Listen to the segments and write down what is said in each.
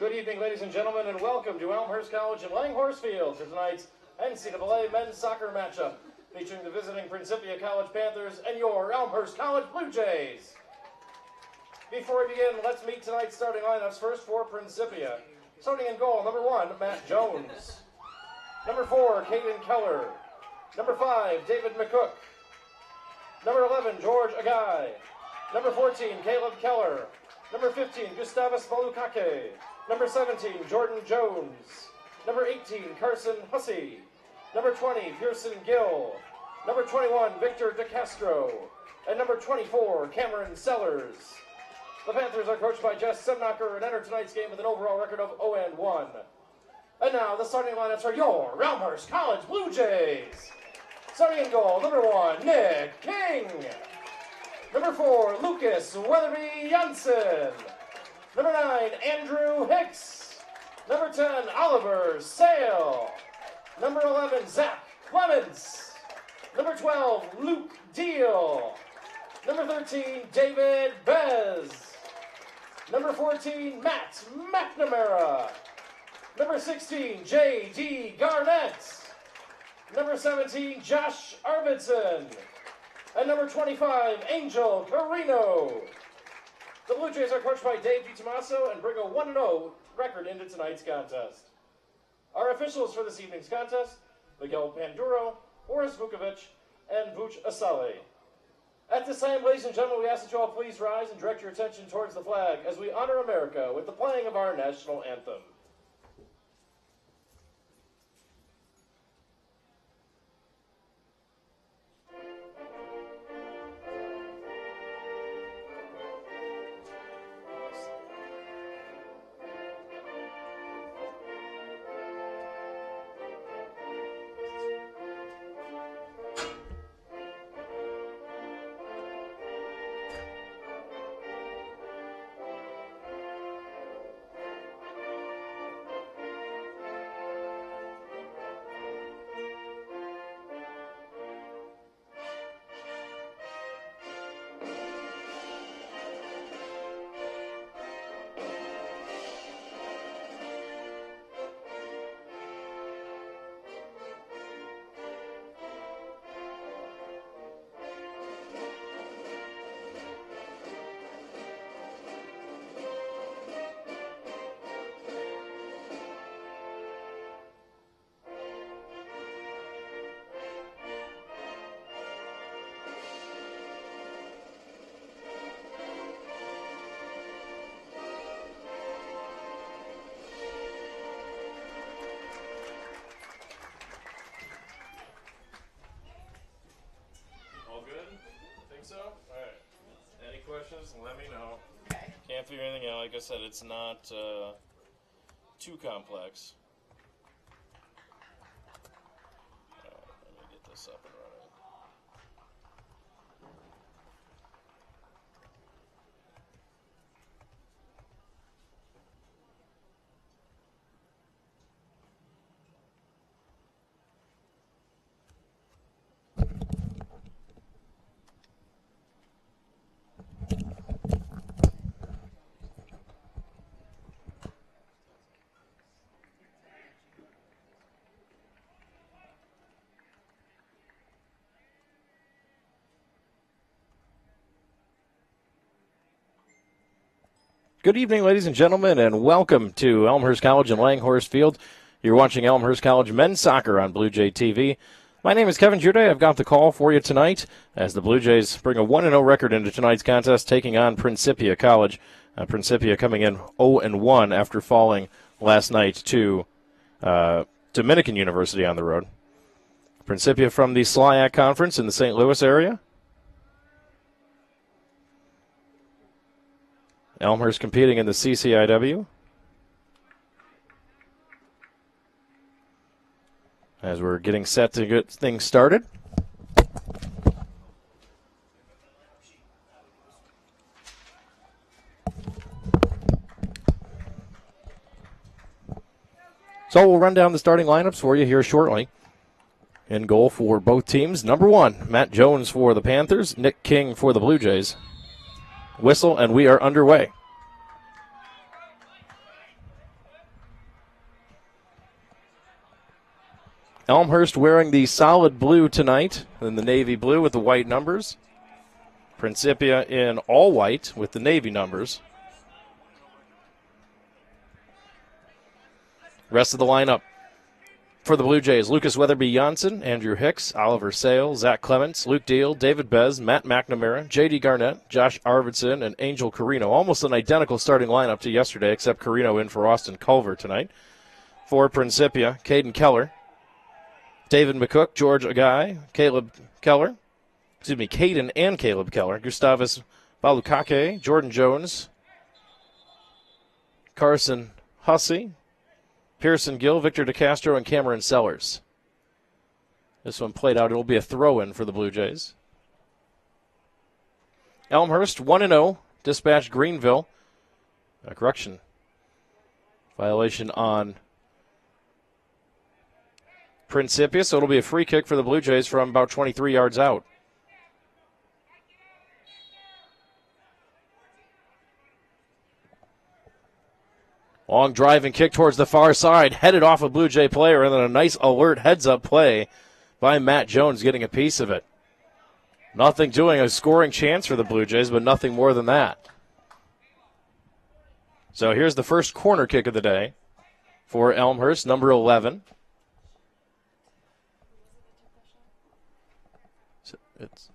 Good evening, ladies and gentlemen, and welcome to Elmhurst College in Langhorse Field for tonight's NCAA men's soccer matchup featuring the visiting Principia College Panthers and your Elmhurst College Blue Jays. Before we begin, let's meet tonight's starting lineups. First for Principia. Starting in goal, number 1, Matt Jones. Number 4, Caden Keller. Number 5, David McCook. Number 11, George Agai. Number 14, Caleb Keller. Number 15, Gustavus Malukake. Number 17, Jordan Jones. Number 18, Carson Hussey. Number 20, Pearson Gill. Number 21, Victor DeCastro. And number 24, Cameron Sellers. The Panthers are coached by Jess Semnacher and enter tonight's game with an overall record of 0-1. And now the starting lineups are your Elmhurst College Blue Jays. Starting in goal, number 1, Nick King. Number 4, Lucas Weatherby Janssen. Number 9, Andrew Hicks. Number 10, Oliver Sale. Number 11, Zach Clements. Number 12, Luke Deal. Number 13, David Bez. Number 14, Matt McNamara. Number 16, J.D. Garnett. Number 17, Josh Arvidsson. And number 25, Angel Carino. The Blue Jays are coached by Dave DiTomaso and bring a 1-0 record into tonight's contest. Our officials for this evening's contest, Miguel Panduro, Boris Vukovic, and Vuch Asale. At this time, ladies and gentlemen, we ask that you all please rise and direct your attention towards the flag as we honor America with the playing of our national anthem. So, all right. Any questions? Let me know. Okay. Can't figure anything out. Like I said, it's not too complex. All right, let me get this up and running. Good evening, ladies and gentlemen, and welcome to Elmhurst College in Langhorse Field. You're watching Elmhurst College men's soccer on Blue Jay TV. My name is Kevin Juday. I've got the call for you tonight as the Blue Jays bring a 1-0 record into tonight's contest, taking on Principia College. Principia coming in 0-1 after falling last night to Dominican University on the road. Principia from the SLIAC Conference in the St. Louis area. Elmhurst competing in the CCIW. As we're getting set to get things started. So we'll run down the starting lineups for you here shortly. In goal for both teams, number 1, Matt Jones for the Panthers, Nick King for the Blue Jays. Whistle, and we are underway. Elmhurst wearing the solid blue tonight, and the navy blue with the white numbers. Principia in all white with the navy numbers. Rest of the lineup for the Blue Jays: Lucas Weatherby Janssen, Andrew Hicks, Oliver Sale, Zach Clements, Luke Deal, David Bez, Matt McNamara, J.D. Garnett, Josh Arvidsson, and Angel Carino. Almost an identical starting lineup to yesterday, except Carino in for Austin Culver tonight. For Principia, Caden Keller, David McCook, George Agai, Caden and Caleb Keller, Gustavus Balukake, Jordan Jones, Carson Hussey, Pearson Gill, Victor DeCastro, and Cameron Sellers. This one played out. It will be a throw-in for the Blue Jays. Elmhurst 1-0, dispatched Greenville. A correction. Violation on Principia, so it'll be a free kick for the Blue Jays from about 23 yards out. Long drive and kick towards the far side, headed off a Blue Jay player, and then a nice alert heads-up play by Matt Jones getting a piece of it. Nothing doing, a scoring chance for the Blue Jays, but nothing more than that. So here's the first corner kick of the day for Elmhurst, number 11. So it's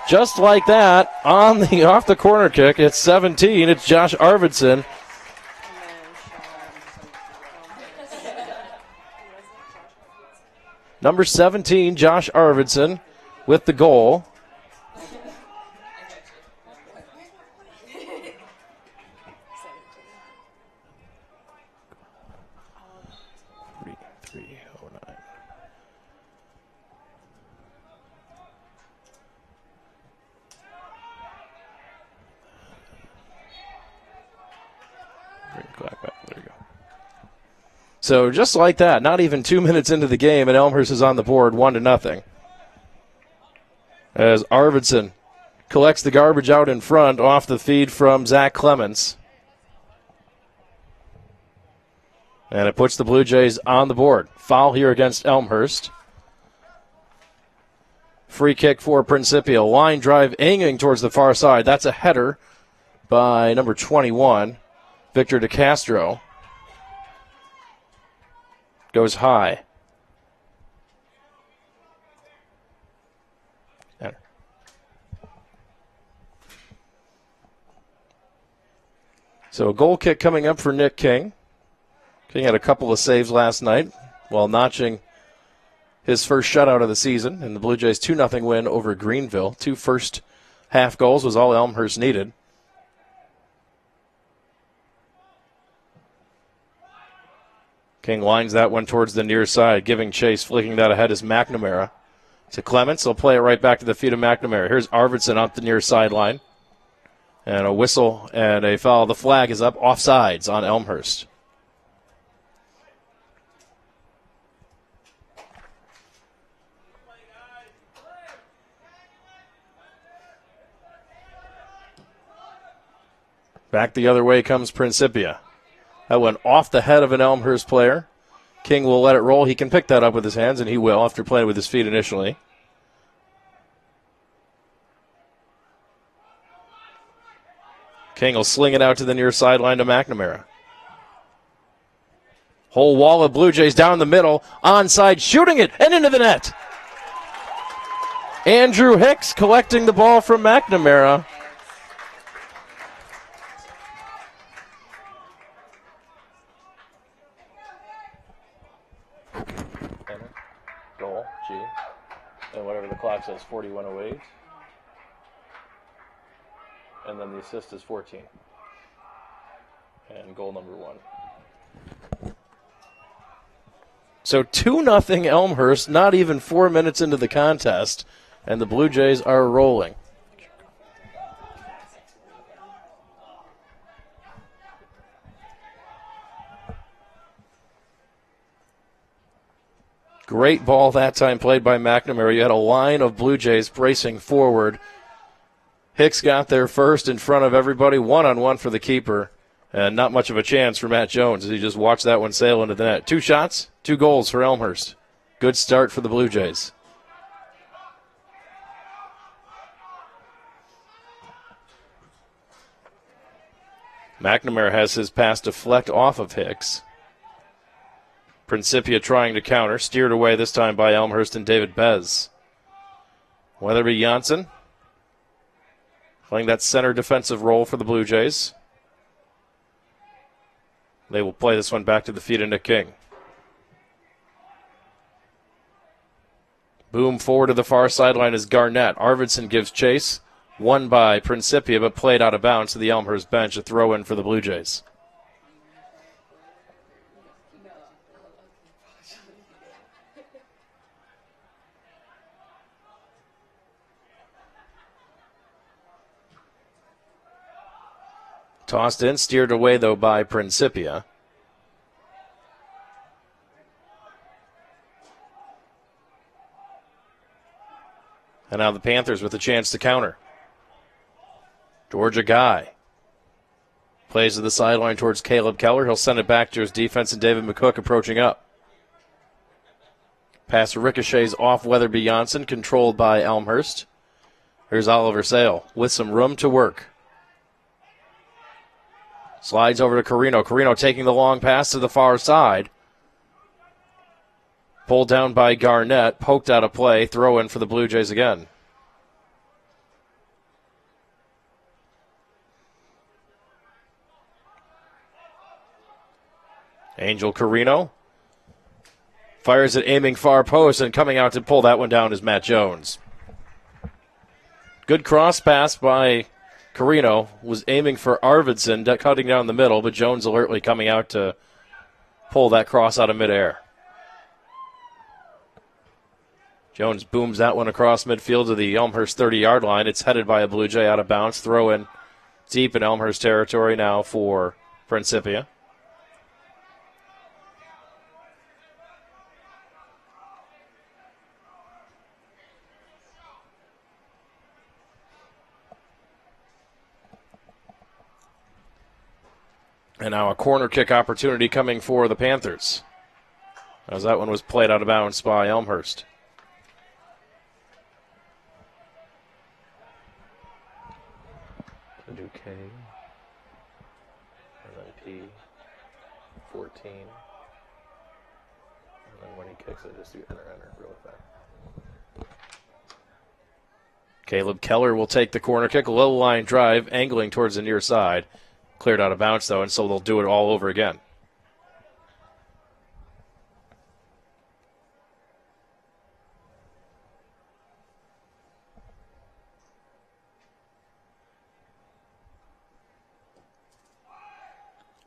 just like that, off the corner kick, it's 17. It's Josh Arvidsson. Number 17, Josh Arvidsson, with the goal. So just like that, not even 2 minutes into the game, and Elmhurst is on the board 1-0. As Arvidsson collects the garbage out in front off the feed from Zach Clements. And it puts the Blue Jays on the board. Foul here against Elmhurst. Free kick for Principia. Line drive aiming towards the far side. That's a header by number 21, Victor DeCastro. Goes high. So a goal kick coming up for Nick King. King had a couple of saves last night while notching his first shutout of the season, and the Blue Jays 2-0 win over Greenville. 2 first half goals was all Elmhurst needed. King lines that one towards the near side, giving chase. Flicking that ahead is McNamara. To Clements, they'll play it right back to the feet of McNamara. Here's Arvidsson up the near sideline. And a whistle and a foul. The flag is up, offsides on Elmhurst. Back the other way comes Principia. That went off the head of an Elmhurst player. King will let it roll. He can pick that up with his hands, and he will after playing with his feet initially. King will sling it out to the near sideline to McNamara. Whole wall of Blue Jays down the middle. Onside, shooting it, and into the net. Andrew Hicks collecting the ball from McNamara. Goal, G. And whatever the clock says, 41:08. And then the assist is 14. And goal number 1. So 2-0 Elmhurst, not even 4 minutes into the contest, and the Blue Jays are rolling. Great ball that time played by McNamara. You had a line of Blue Jays bracing forward. Hicks got there first in front of everybody, one-on-one for the keeper. And not much of a chance for Matt Jones as he just watched that one sail into the net. 2 shots, 2 goals for Elmhurst. Good start for the Blue Jays. McNamara has his pass deflect off of Hicks. Principia trying to counter, steered away this time by Elmhurst and David Bez. Weatherby Janssen playing that center defensive role for the Blue Jays. They will play this one back to the feet of Nick King. Boom forward to the far sideline is Garnett. Arvidsson gives chase. Won by Principia, but played out of bounds to the Elmhurst bench. A throw-in for the Blue Jays. Tossed in, steered away, though, by Principia. And now the Panthers with a chance to counter. Georgia Guy plays to the sideline towards Caleb Keller. He'll send it back to his defense, and David McCook approaching up. Pass ricochets off Weatherby Janssen, controlled by Elmhurst. Here's Oliver Sale with some room to work. Slides over to Carino. Carino taking the long pass to the far side. Pulled down by Garnett. Poked out of play. Throw in for the Blue Jays again. Angel Carino fires it, aiming far post, and coming out to pull that one down is Matt Jones. Good cross pass by Carino, was aiming for Arvidsson, cutting down the middle, but Jones alertly coming out to pull that cross out of midair. Jones booms that one across midfield to the Elmhurst 30-yard line. It's headed by a Blue Jay out of bounds. Throw in deep in Elmhurst territory now for Principia. And now a corner kick opportunity coming for the Panthers, as that one was played out of bounds by Elmhurst. So do K, and then P, 14, and then when he kicks it, just do enter really fast. Caleb Keller will take the corner kick, low line drive, angling towards the near side. Cleared out of bounds, though, and so they'll do it all over again.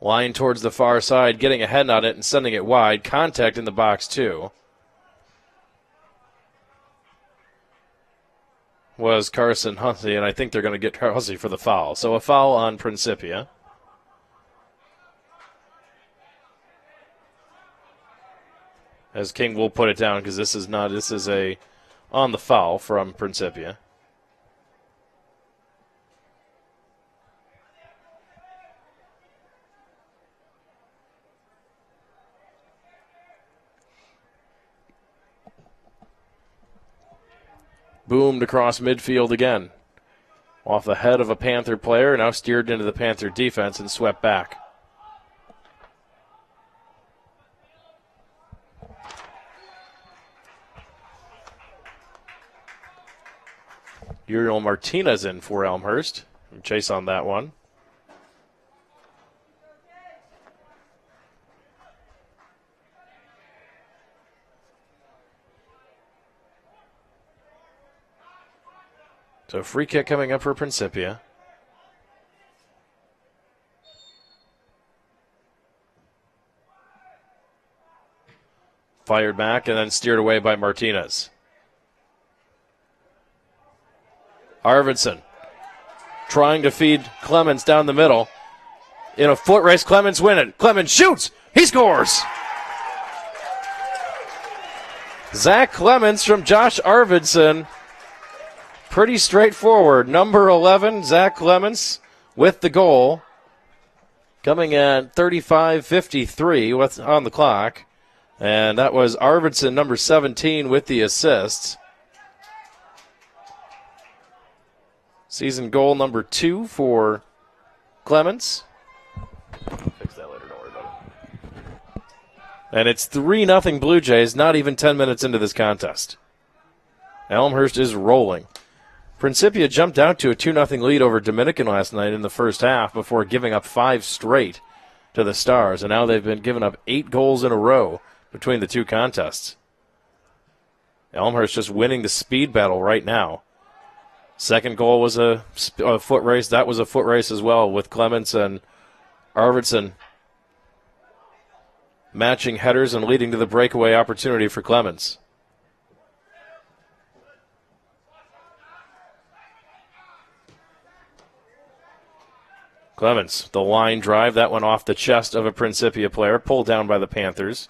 Line towards the far side, getting ahead on it and sending it wide. Contact in the box, too. Was Carson Hussey, and I think they're going to get Hussey for the foul. So a foul on Principia. As King will put it down because this is a on the foul from Principia. Boomed across midfield again. Off the head of a Panther player, now steered into the Panther defense and swept back. Uriel Martinez in for Elmhurst. Chase on that one. So free kick coming up for Principia. Fired back and then steered away by Martinez. Arvidsson trying to feed Clemens down the middle. In a foot race, Clemens wins it. Clemens shoots. He scores. Zach Clemens from Josh Arvidsson Pretty straightforward. Number 11, Zach Clements with the goal. Coming at 35:53 what's on the clock. And that was Arvidsson, number 17, with the assist. Season goal number 2 for Clements. Fix that later, don't worry about it. And it's 3-0 Blue Jays, not even 10 minutes into this contest. Elmhurst is rolling. Principia jumped out to a 2-0 lead over Dominican last night in the first half before giving up 5 straight to the Stars, and now they've been giving up 8 goals in a row between the two contests. Elmhurst just winning the speed battle right now. Second goal was a foot race. That was a foot race as well, with Clements and Arvidsson matching headers and leading to the breakaway opportunity for Clements. Clements, the line drive, that went off the chest of a Principia player, pulled down by the Panthers.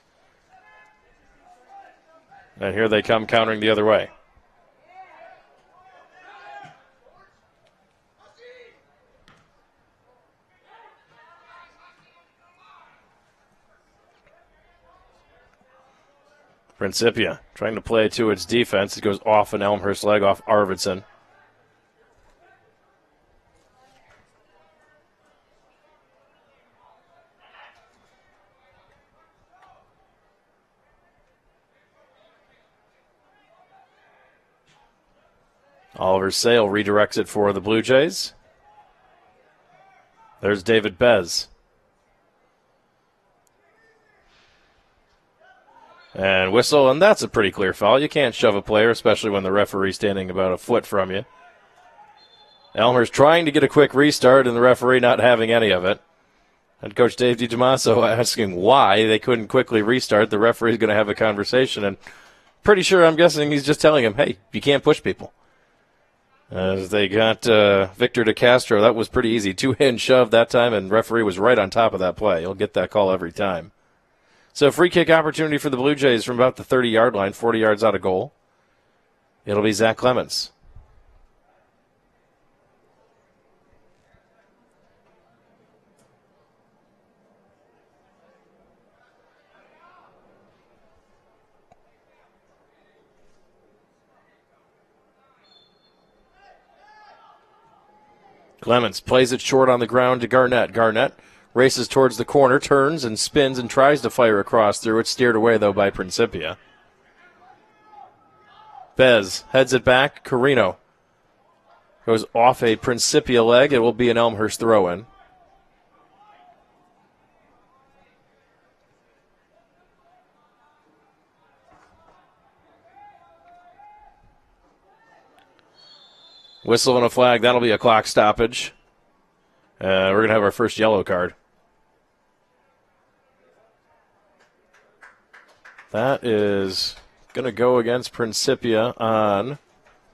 And here they come countering the other way. Principia trying to play to its defense. It goes off an Elmhurst leg off Arvidsson. Oliver Sale redirects it for the Blue Jays. There's David Bez. And whistle, and that's a pretty clear foul. You can't shove a player, especially when the referee's standing about a foot from you. Elmhurst trying to get a quick restart, and the referee not having any of it. And Coach Dave DiTomaso asking why they couldn't quickly restart. The referee's going to have a conversation, and pretty sure, I'm guessing, he's just telling him, hey, you can't push people. As they got Victor DeCastro, that was pretty easy. 2-hand shove that time, and referee was right on top of that play. He'll get that call every time. So free kick opportunity for the Blue Jays from about the 30-yard line, 40 yards out of goal. It'll be Zach Clements. Clements plays it short on the ground to Garnett. Garnett races towards the corner, turns and spins and tries to fire across through it. Steered away, though, by Principia. Bez heads it back. Carino goes off a Principia leg. It will be an Elmhurst throw-in. Whistle and a flag. That'll be a clock stoppage. We're going to have our first yellow card. That is going to go against Principia on,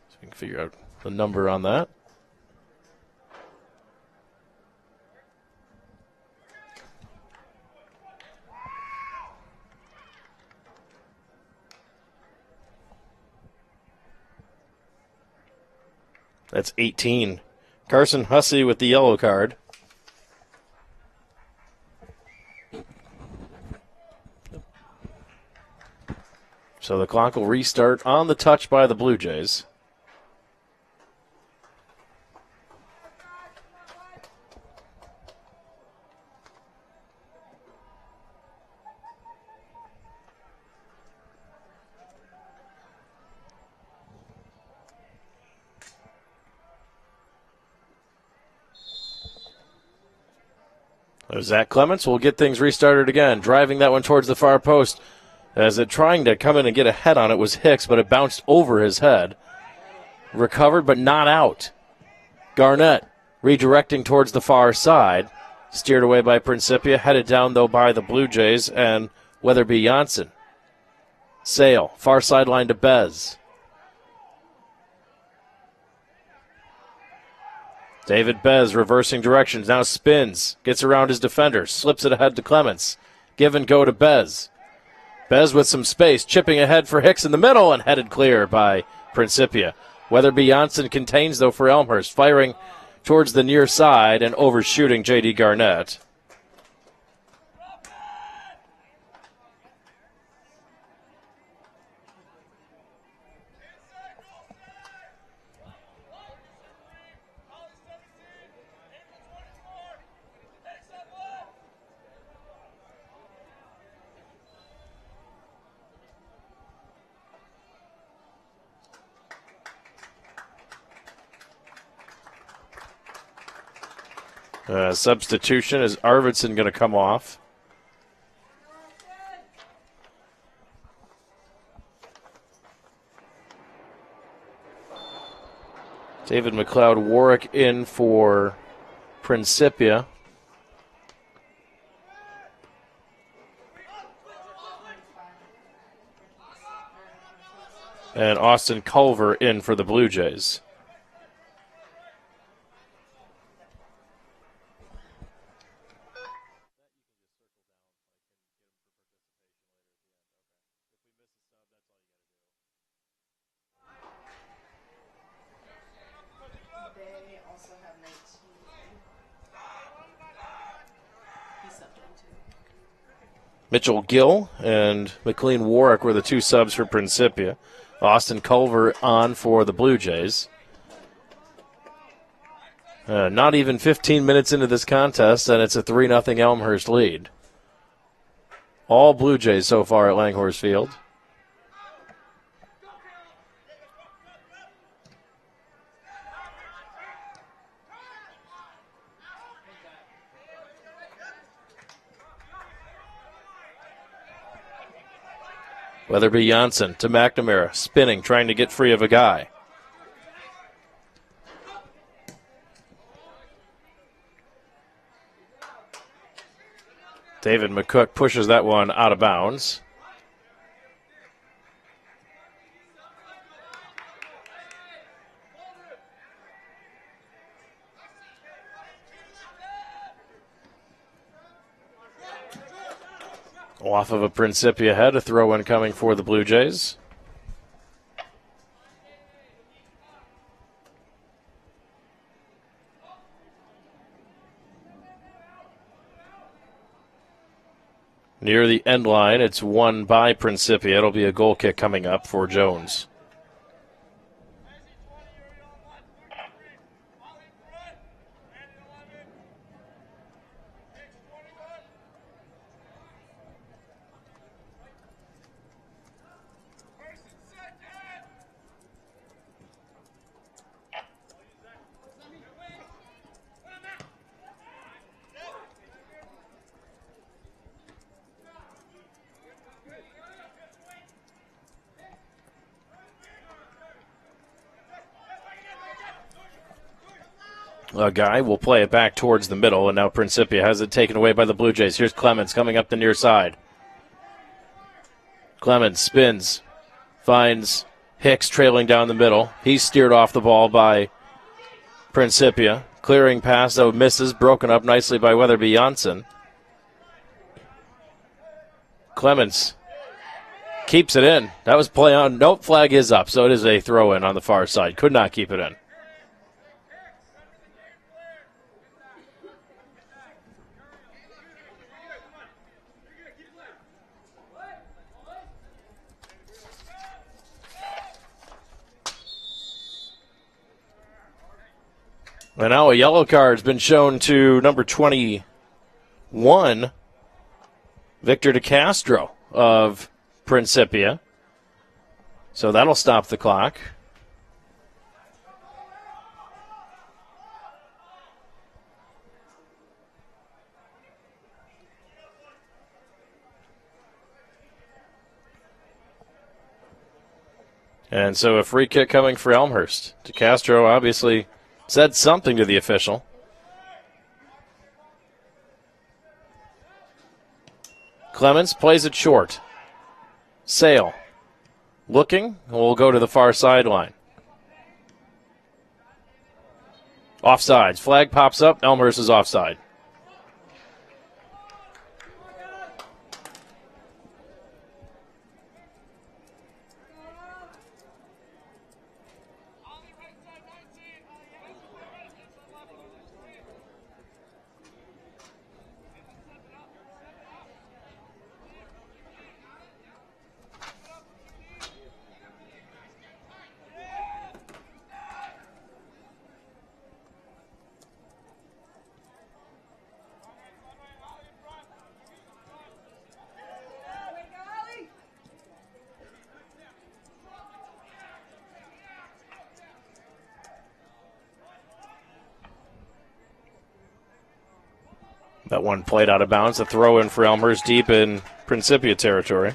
so we can figure out the number on that. That's 18. Carson Hussey with the yellow card. So the clock will restart on the touch by the Blue Jays. Zach Clements will get things restarted again, driving that one towards the far post. As it trying to come in and get a head on it was Hicks, but it bounced over his head. Recovered, but not out. Garnett redirecting towards the far side. Steered away by Principia, headed down, though, by the Blue Jays and Weatherby Janssen. Sale, far sideline to Bez. David Bez reversing directions, now spins, gets around his defender, slips it ahead to Clements. Give and go to Bez. Bez with some space, chipping ahead for Hicks in the middle and headed clear by Principia. Weatherby Janssen contains, though, for Elmhurst, firing towards the near side and overshooting J.D. Garnett. Substitution is Arvidsson going to come off. David McLeod-Warwick in for Principia. And Austin Culver in for the Blue Jays. Mitchell Gill and McLean Warwick were the two subs for Principia. Austin Culver on for the Blue Jays. Not even 15 minutes into this contest, and it's a 3-0 Elmhurst lead. All Blue Jays so far at Langhorse Field. Weatherby Janssen to McNamara, spinning, trying to get free of a guy. David McCook pushes that one out of bounds. Off of a Principia head, a throw-in coming for the Blue Jays. Near the end line, it's won by Principia. It'll be a goal kick coming up for Jones. A guy will play it back towards the middle, and now Principia has it taken away by the Blue Jays. Here's Clemens coming up the near side. Clemens spins, finds Hicks trailing down the middle. He's steered off the ball by Principia. Clearing pass, though, misses, broken up nicely by Weatherby Janssen. Clemens keeps it in. That was play on. Nope, flag is up, so it is a throw-in on the far side. Could not keep it in. And now a yellow card's been shown to number 21, Victor DeCastro of Principia. So that'll stop the clock. And so a free kick coming for Elmhurst. DeCastro obviously said something to the official. Clemens plays it short. Sale looking, we'll go to the far sideline. Offsides. Flag pops up. Elmhurst is offside. That one played out of bounds. A throw in for Elmhurst deep in Principia territory.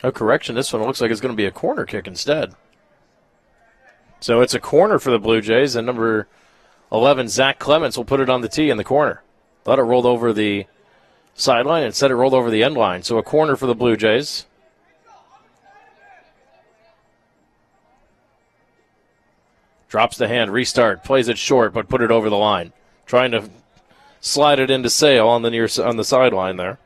Oh, correction. This one looks like it's going to be a corner kick instead. So it's a corner for the Blue Jays, and number 11, Zach Clements, will put it on the tee in the corner. Thought it rolled over the sideline. Instead, it rolled over the end line. So a corner for the Blue Jays. Drops the hand, restart, plays it short, but put it over the line. Trying to slide it into Sale on the sideline there.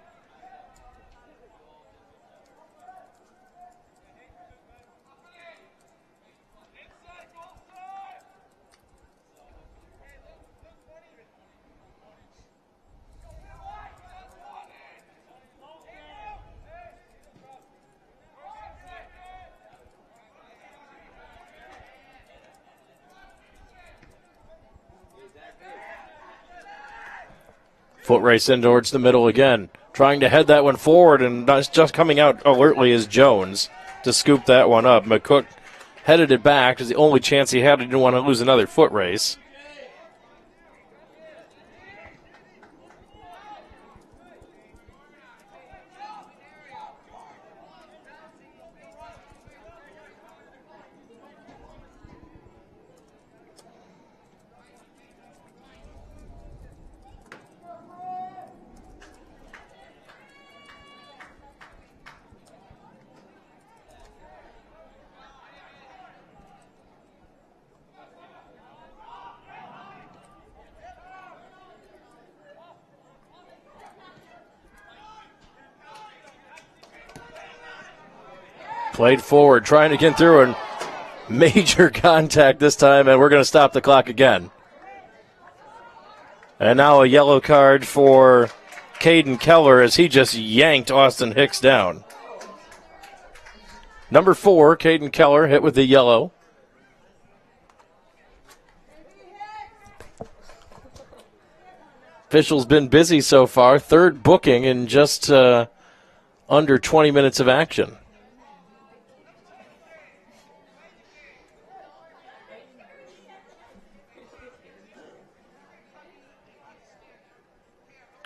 Foot race in towards the middle again. Trying to head that one forward, and just coming out alertly is Jones to scoop that one up. McCook headed it back because the only chance he had. He didn't want to lose another foot race. Played forward, trying to get through, and major contact this time, and we're going to stop the clock again. And now a yellow card for Caden Keller as he just yanked Austin Hicks down. Number 4, Caden Keller, hit with the yellow. Officials been busy so far. Third booking in just under 20 minutes of action.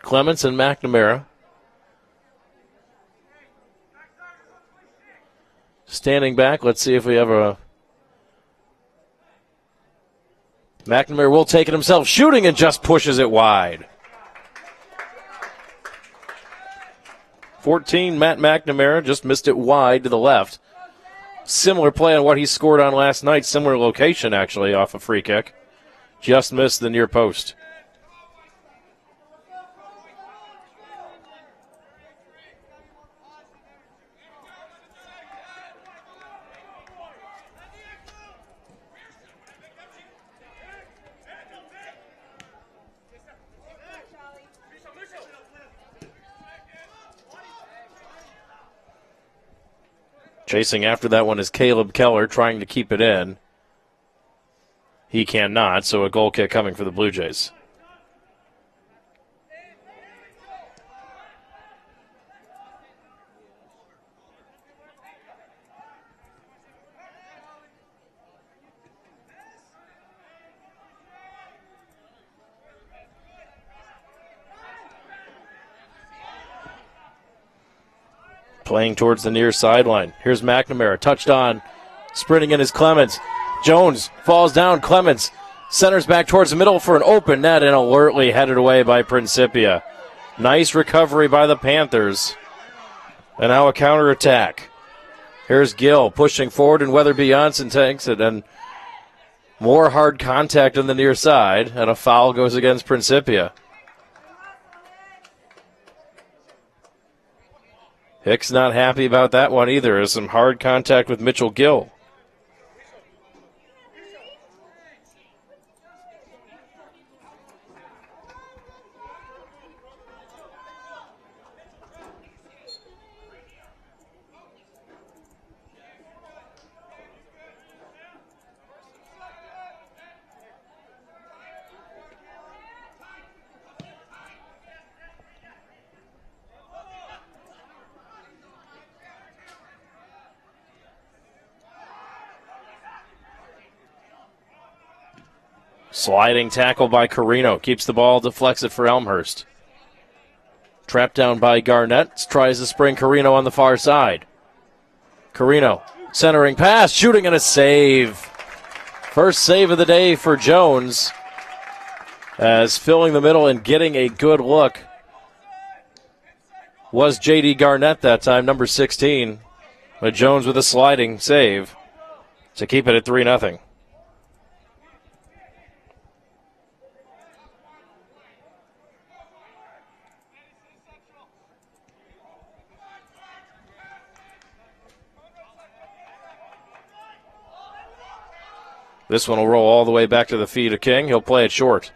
Clements and McNamara standing back. Let's see if we have a... McNamara will take it himself, shooting, and just pushes it wide. 14, Matt McNamara just missed it wide to the left. Similar play on what he scored on last night. Similar location, actually, off a free kick. Just missed the near post. Chasing after that one is Caleb Keller, trying to keep it in. He cannot, so a goal kick coming for the Blue Jays. Playing towards the near sideline. Here's McNamara, touched on. Sprinting in is Clements. Jones falls down. Clements centers back towards the middle for an open net and alertly headed away by Principia. Nice recovery by the Panthers. And now a counterattack. Here's Gill pushing forward, and Weatherby Johnson takes it. And more hard contact on the near side, and a foul goes against Principia. Hicks not happy about that one either. There's some hard contact with Mitchell Gill. Sliding tackle by Carino. Keeps the ball, deflects it for Elmhurst. Trapped down by Garnett. Tries to spring Carino on the far side. Carino, centering pass, shooting, and a save. First save of the day for Jones, as filling the middle and getting a good look was J.D. Garnett that time, number 16. But Jones with a sliding save to keep it at 3-0. This one will roll all the way back to the feet of King. He'll play it short.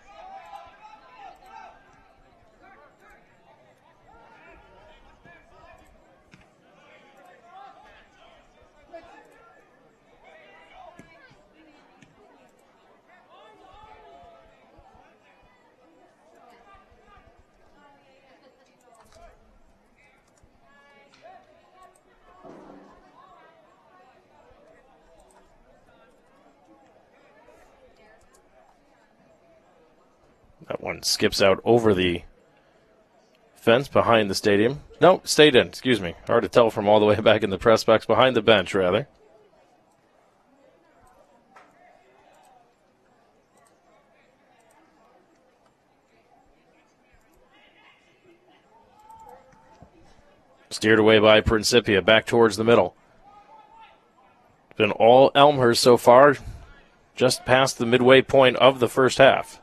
That one skips out over the fence behind the stadium. No, stayed in, excuse me. Hard to tell from all the way back in the press box, behind the bench, rather. Steered away by Principia, back towards the middle. It's been all Elmhurst so far, just past the midway point of the first half.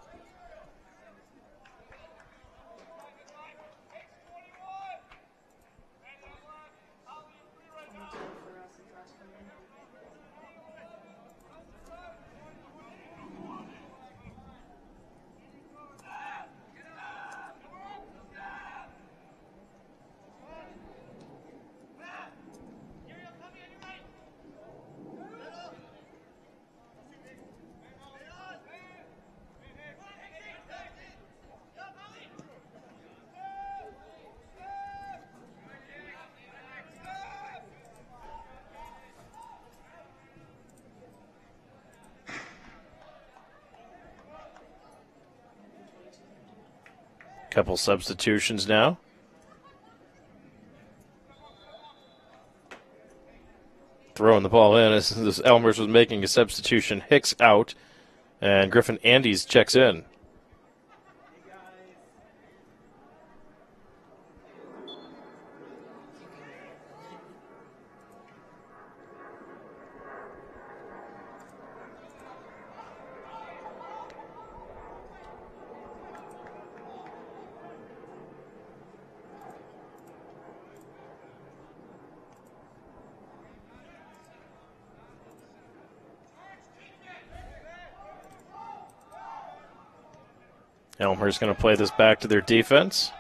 Couple substitutions now. Throwing the ball in as this Elmhurst was making a substitution. Hicks out, and Griffin Andes checks in. Elmhurst going to play this back to their defense.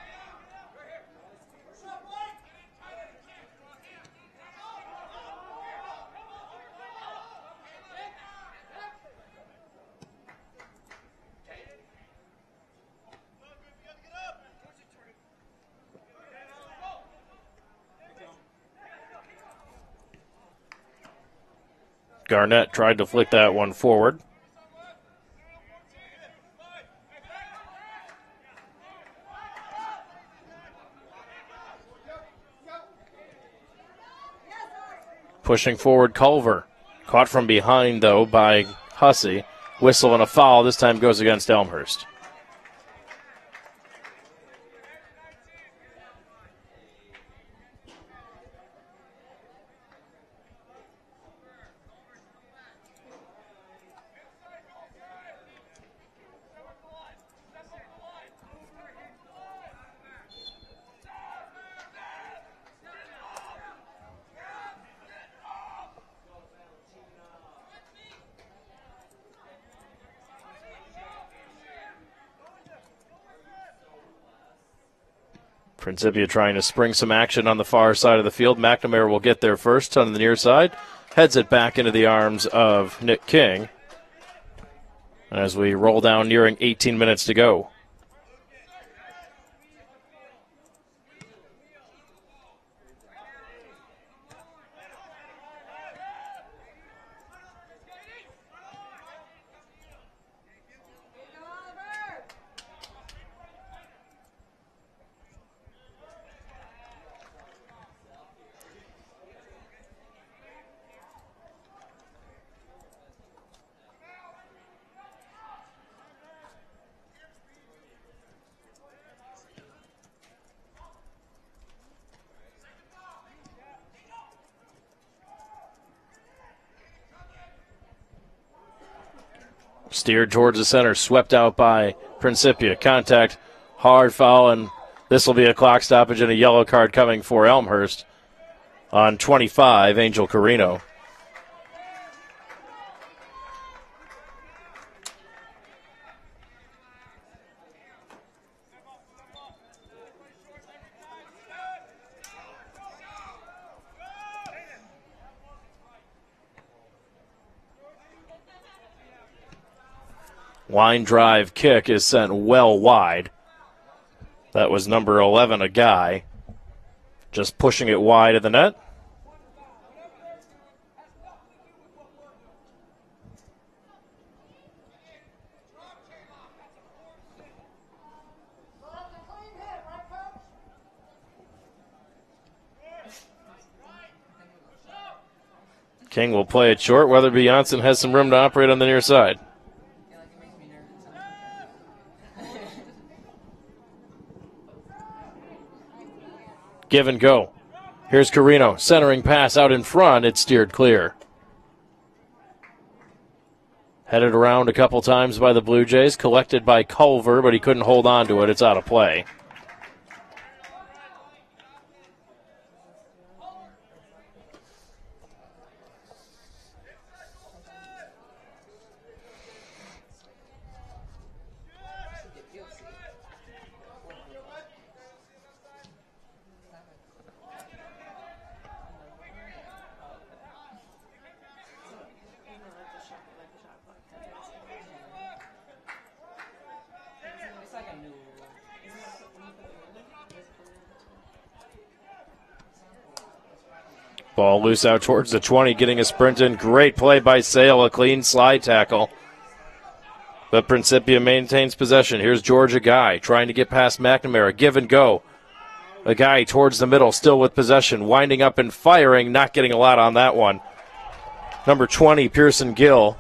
Garnett tried to flick that one forward. Pushing forward, Culver. Caught from behind, though, by Hussey. Whistle and a foul. This time goes against Elmhurst. Principia trying to spring some action on the far side of the field. McNamara will get there first on the near side. Heads it back into the arms of Nick King as we roll down, nearing 18 minutes to go. Steered towards the center, swept out by Principia. Contact, hard foul, and this will be a clock stoppage and a yellow card coming for Elmhurst on 25, Angel Carino. Line drive kick is sent well wide. That was number 11, a guy. Just pushing it wide of the net. King will play it short. Weatherby Janssen has some room to operate on the near side. Give and go. Here's Carino. Centering pass out in front. It's steered clear. Headed around a couple times by the Blue Jays. Collected by Culver, but he couldn't hold on to it. It's out of play. Ball loose out towards the 20, getting a sprint in. Great play by Sale, a clean slide tackle. But Principia maintains possession. Here's Georgia Guy trying to get past McNamara. Give and go. A guy towards the middle, still with possession, winding up and firing, not getting a lot on that one. Number 20, Pearson Gill,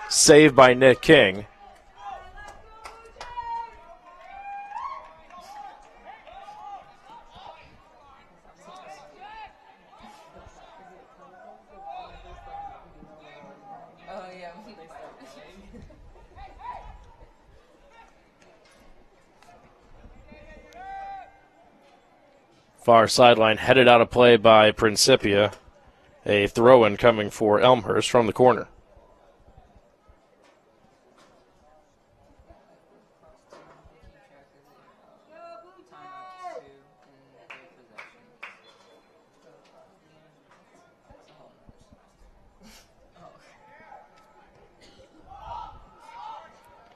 saved by Nick King. Far sideline headed out of play by Principia. A throw-in coming for Elmhurst from the corner.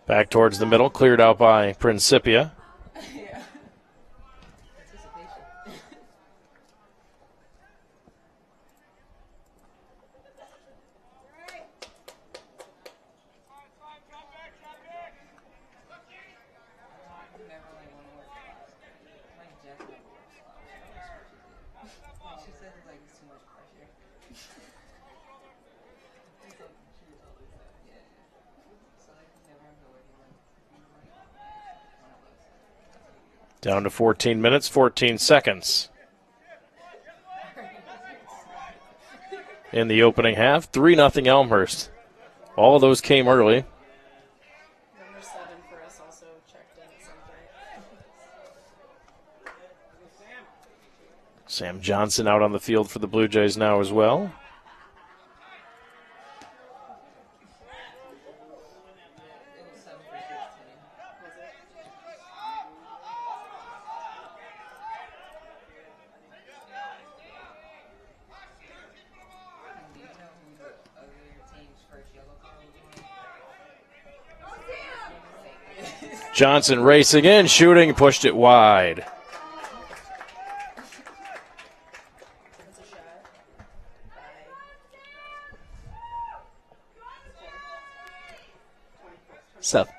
Back towards the middle, cleared out by Principia. Down to 14 minutes, 14 seconds. In the opening half, 3-0 Elmhurst. All of those came early. Number 7 for us also checked in at some point. Sam Johnson out on the field for the Blue Jays now as well. Johnson racing in, shooting, pushed it wide. Seven.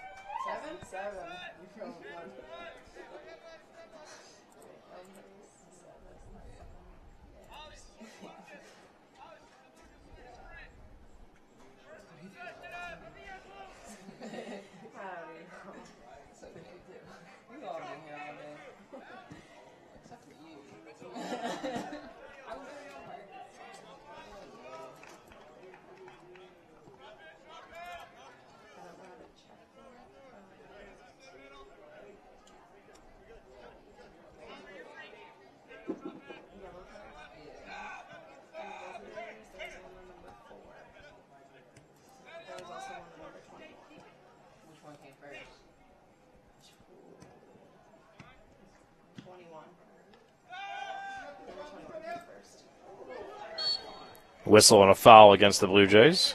Whistle and a foul against the Blue Jays.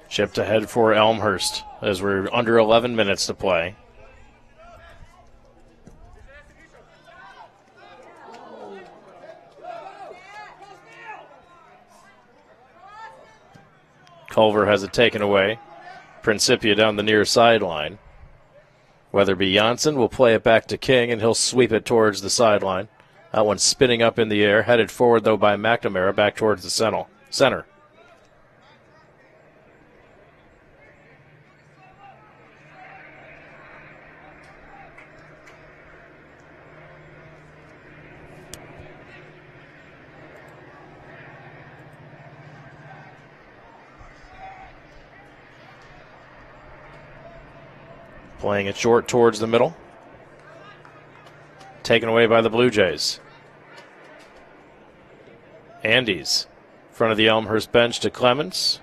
Chipped ahead for Elmhurst as we're under 11 minutes to play. Culver has it taken away. Principia down the near sideline. Weatherby Janssen will play it back to King, and he'll sweep it towards the sideline. That one's spinning up in the air, headed forward, though, by McNamara back towards the center. Playing it short towards the middle. Taken away by the Blue Jays. Andes, in front of the Elmhurst bench to Clements.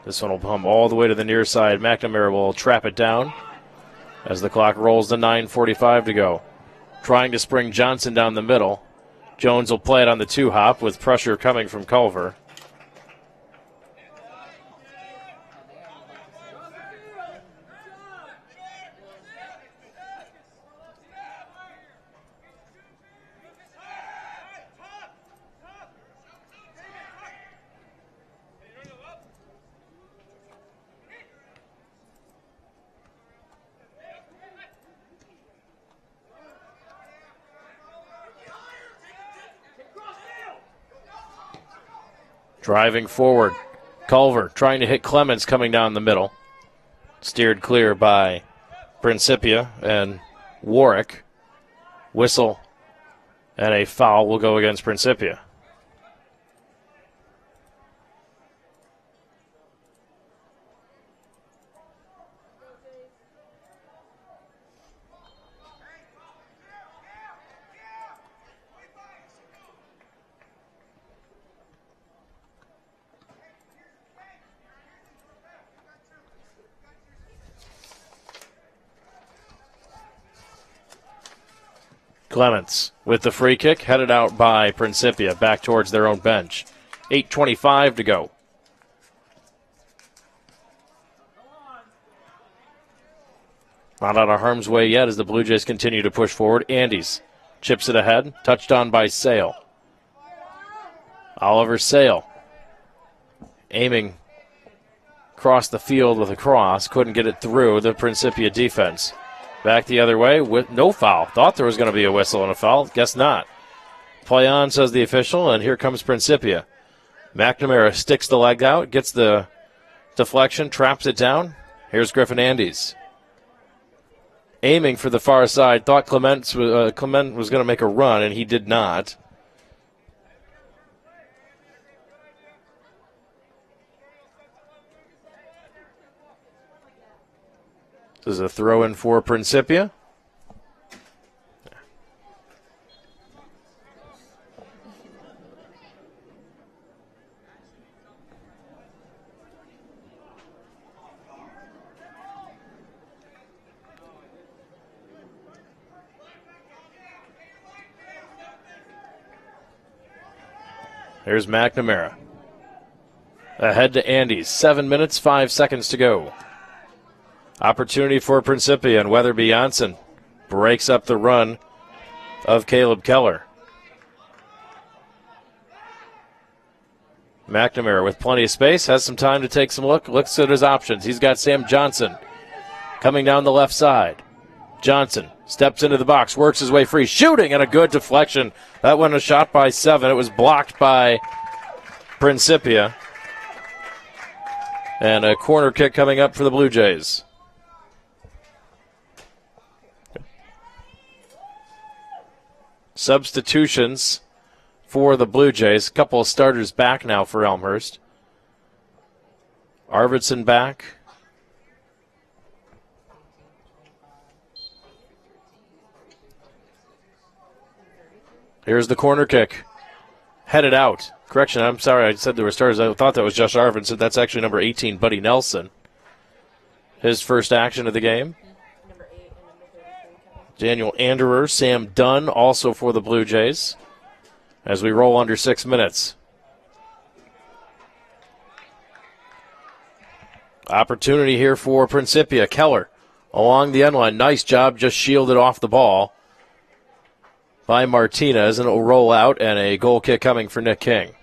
This one will pump all the way to the near side. McNamara will trap it down as the clock rolls to 9:45 to go. Trying to spring Johnson down the middle. Jones will play it on the two-hop with pressure coming from Culver. Driving forward. Culver trying to hit Clements coming down the middle. Steered clear by Principia and Warwick. Whistle and a foul will go against Principia. Clements with the free kick, headed out by Principia, back towards their own bench. 8:25 to go. Not out of harm's way yet as the Blue Jays continue to push forward. Andes chips it ahead, touched on by Sale. Oliver Sale aiming across the field with a cross, couldn't get it through the Principia defense. Back the other way with no foul. Thought there was going to be a whistle and a foul. Guess not. Play on, says the official, and here comes Principia. McNamara sticks the leg out, gets the deflection, traps it down. Here's Griffin Andes. Aiming for the far side. Thought Clement was going to make a run, and he did not. This is a throw-in for Principia. Here's McNamara. Ahead to Andes. 7 minutes, 5 seconds to go. Opportunity for Principia, and Weatherby Janssen breaks up the run of Caleb Keller. McNamara with plenty of space, has some time to take some looks at his options. He's got Sam Johnson coming down the left side. Johnson steps into the box, works his way free, shooting, and a good deflection. That one a shot by 7. It was blocked by Principia. And a corner kick coming up for the Blue Jays. Substitutions for the Blue Jays. A couple of starters back now for Elmhurst. Arvidsson back. Here's the corner kick. Headed out. Correction, I'm sorry, I said there were starters. I thought that was Josh Arvidsson. That's actually number 18, Buddy Nelson. His first action of the game. Number 8 and number 33. Daniel Anderer, Sam Dunn, also for the Blue Jays, as we roll under 6 minutes. Opportunity here for Principia. Keller along the end line. Nice job, just shielded off the ball by Martinez, and it will roll out, and a goal kick coming for Nick King.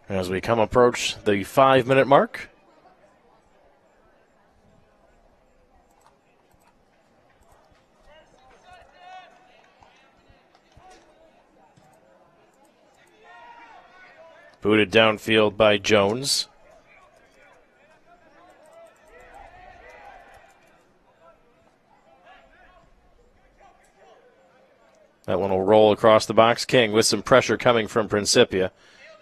As we approach the 5-minute mark. Booted downfield by Jones. That one will roll across the box. King with some pressure coming from Principia.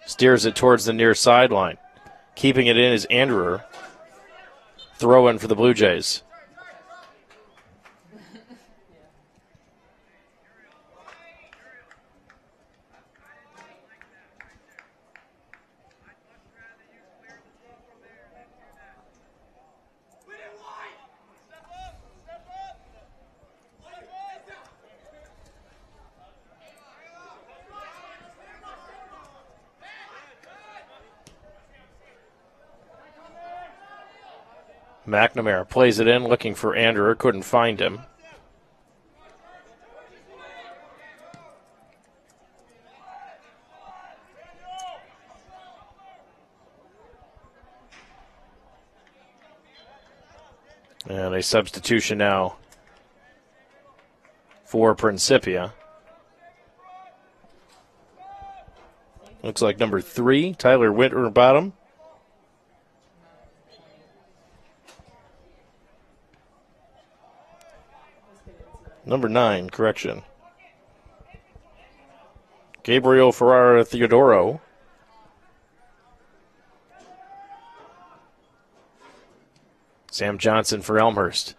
Steers it towards the near sideline. Keeping it in is Anderer. Throw in for the Blue Jays. McNamara plays it in, looking for Anderer. Couldn't find him. And a substitution now for Principia. Looks like number 3, Tyler Winterbottom. Number 9, correction. Gabriel Ferrara Theodoro. Sam Johnson for Elmhurst.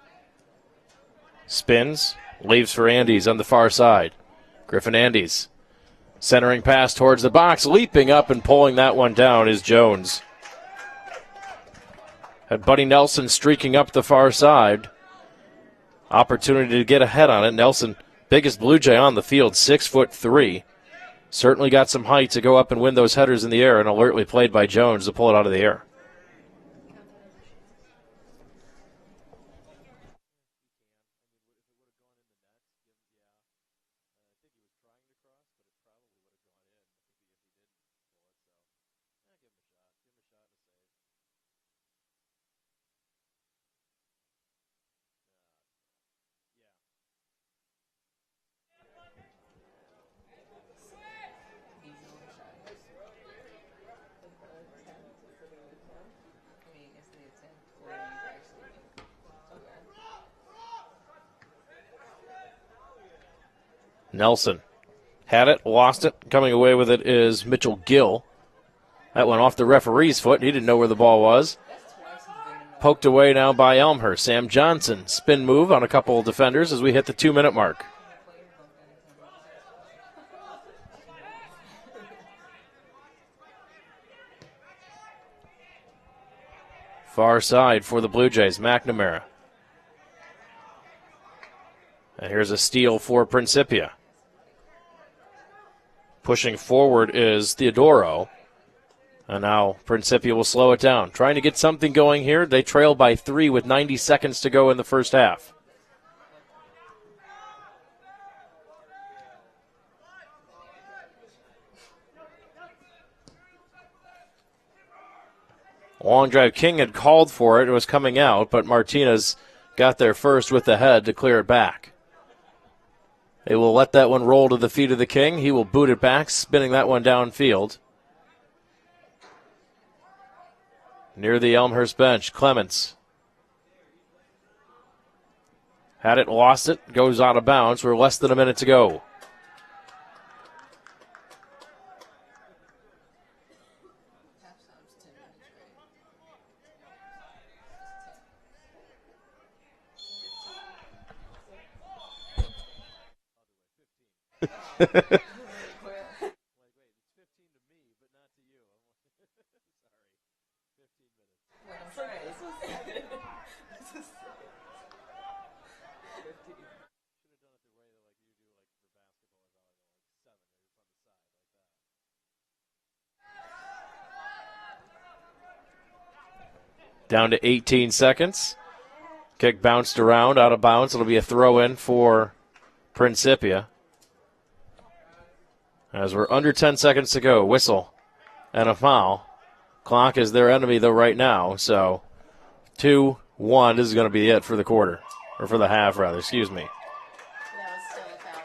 Spins, leaves for Andes on the far side. Griffin Andes. Centering pass towards the box, leaping up and pulling that one down is Jones. Had Buddy Nelson streaking up the far side. Opportunity to get ahead on it. Nelson, biggest Blue Jay on the field, 6'3". Certainly got some height to go up and win those headers in the air, and alertly played by Jones to pull it out of the air. Nelson had it, lost it. Coming away with it is Mitchell Gill. That went off the referee's foot. He didn't know where the ball was. Poked away now by Elmhurst. Sam Johnson, spin move on a couple of defenders as we hit the 2-minute mark. Far side for the Blue Jays, McNamara. And here's a steal for Principia. Pushing forward is Theodoro. And now Principia will slow it down. Trying to get something going here. They trail by 3 with 90 seconds to go in the first half. Long drive. King had called for it. It was coming out, but Martinez got there first with the head to clear it back. They will let that one roll to the feet of the King. He will boot it back, spinning that one downfield. Near the Elmhurst bench, Clements. Had it, lost it, goes out of bounds. We're less than a minute to go. Down to 18 seconds. Kick bounced around, out of bounds. It'll be a throw-in for Principia. As we're under 10 seconds to go, whistle and a foul. Clock is their enemy, though, right now. So 2-1, this is going to be it for the quarter. Or for the half, rather. Excuse me. That was still a foul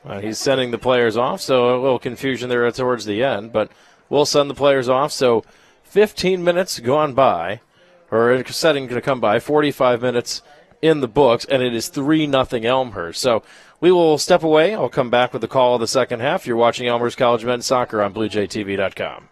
on Elmhurst. He's sending the players off, so a little confusion there towards the end. But we'll send the players off. So 15 minutes gone by, or setting to come by, 45 minutes in the books, and it is 3-0 Elmhurst. So we will step away. I'll come back with the call of the second half. You're watching Elmhurst College Men's Soccer on BlueJayTV.com.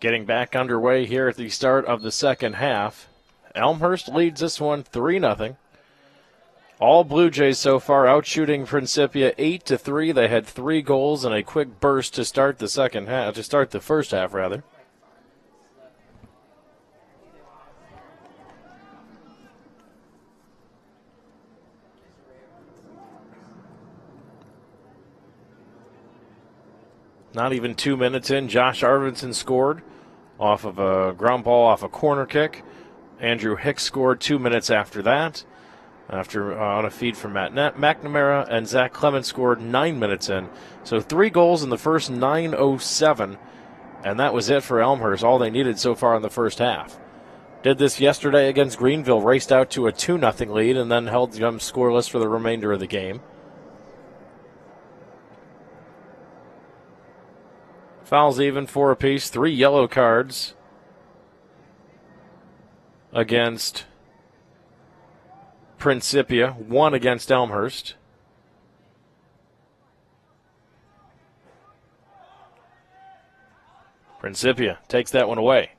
Getting back underway here at the start of the second half. Elmhurst leads this one 3-0. All Blue Jays so far out shooting Principia 8-3. They had 3 goals and a quick burst to start the second half, to start the first half rather. Not even 2 minutes in, Josh Arvidsson scored off of a ground ball off a corner kick. Andrew Hicks scored 2 minutes after that, on a feed from Matt McNamara, and Zach Clements scored 9 minutes in. So 3 goals in the first 9:07, and that was it for Elmhurst, all they needed so far in the first half. Did this yesterday against Greenville, raced out to a 2-0 lead, and then held them scoreless for the remainder of the game. Fouls even, 4 apiece, 3 yellow cards against Principia, 1 against Elmhurst. Principia takes that one away.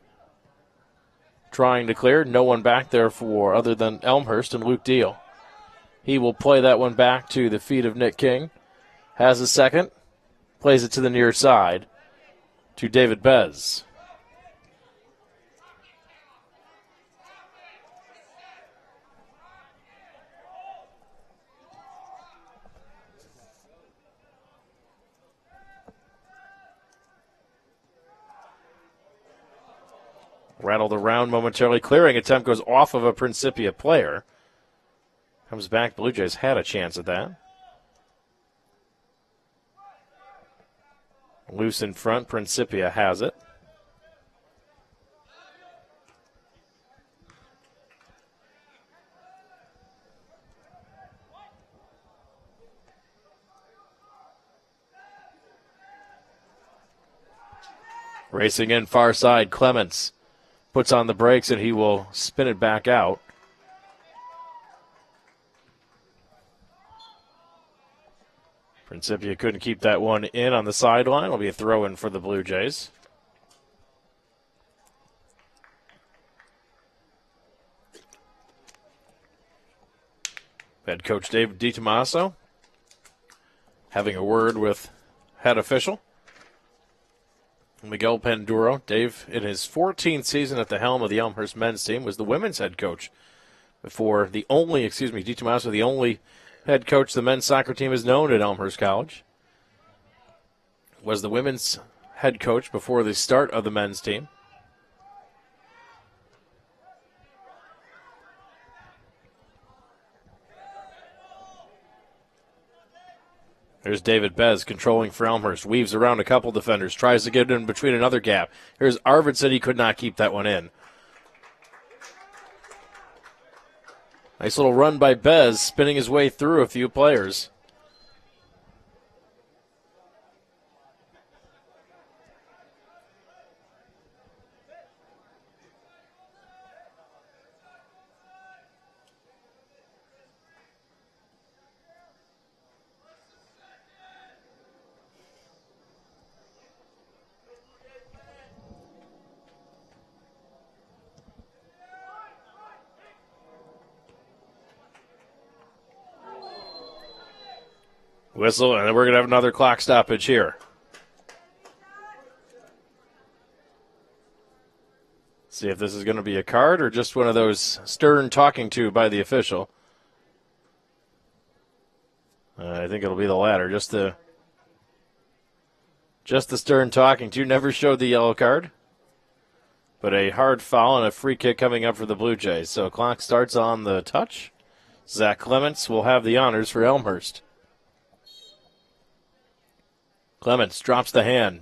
Trying to clear, no one back there for other than Elmhurst and Luke Deal. He will play that one back to the feet of Nick King. Has a second, plays it to the near side to David Bez. Rattled around momentarily. Clearing attempt goes off of a Principia player. Comes back. Blue Jays had a chance at that. Loose in front. Principia has it. Racing in far side. Clements puts on the brakes, and he will spin it back out. Principia couldn't keep that one in on the sideline. It'll be a throw-in for the Blue Jays. Head coach Dave DiTomaso having a word with head official Miguel Panduro. Dave, in his 14th season at the helm of the Elmhurst men's team, was the women's head coach before DiTomaso, the only head coach the men's soccer team has known at Elmhurst College. Was the women's head coach before the start of the men's team. There's David Bez controlling for Elmhurst. Weaves around a couple defenders. Tries to get in between another gap. Here's Arvidsson. He could not keep that one in. Nice little run by Bez, spinning his way through a few players. Whistle, and then we're going to have another clock stoppage here. See if this is going to be a card or just one of those stern talking to by the official. I think it'll be the latter. Just the stern talking to. Never showed the yellow card. But a hard foul and a free kick coming up for the Blue Jays. So clock starts on the touch. Zach Clements will have the honors for Elmhurst. Clements drops the hand,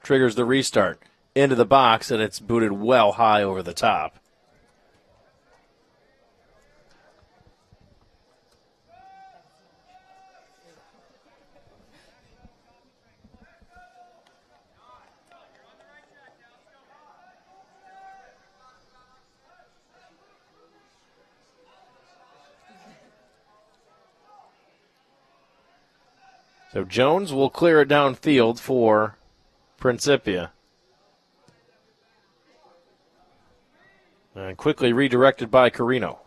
triggers the restart, into the box, and it's booted well high over the top. So Jones will clear it downfield for Principia. quickly redirected by Carino.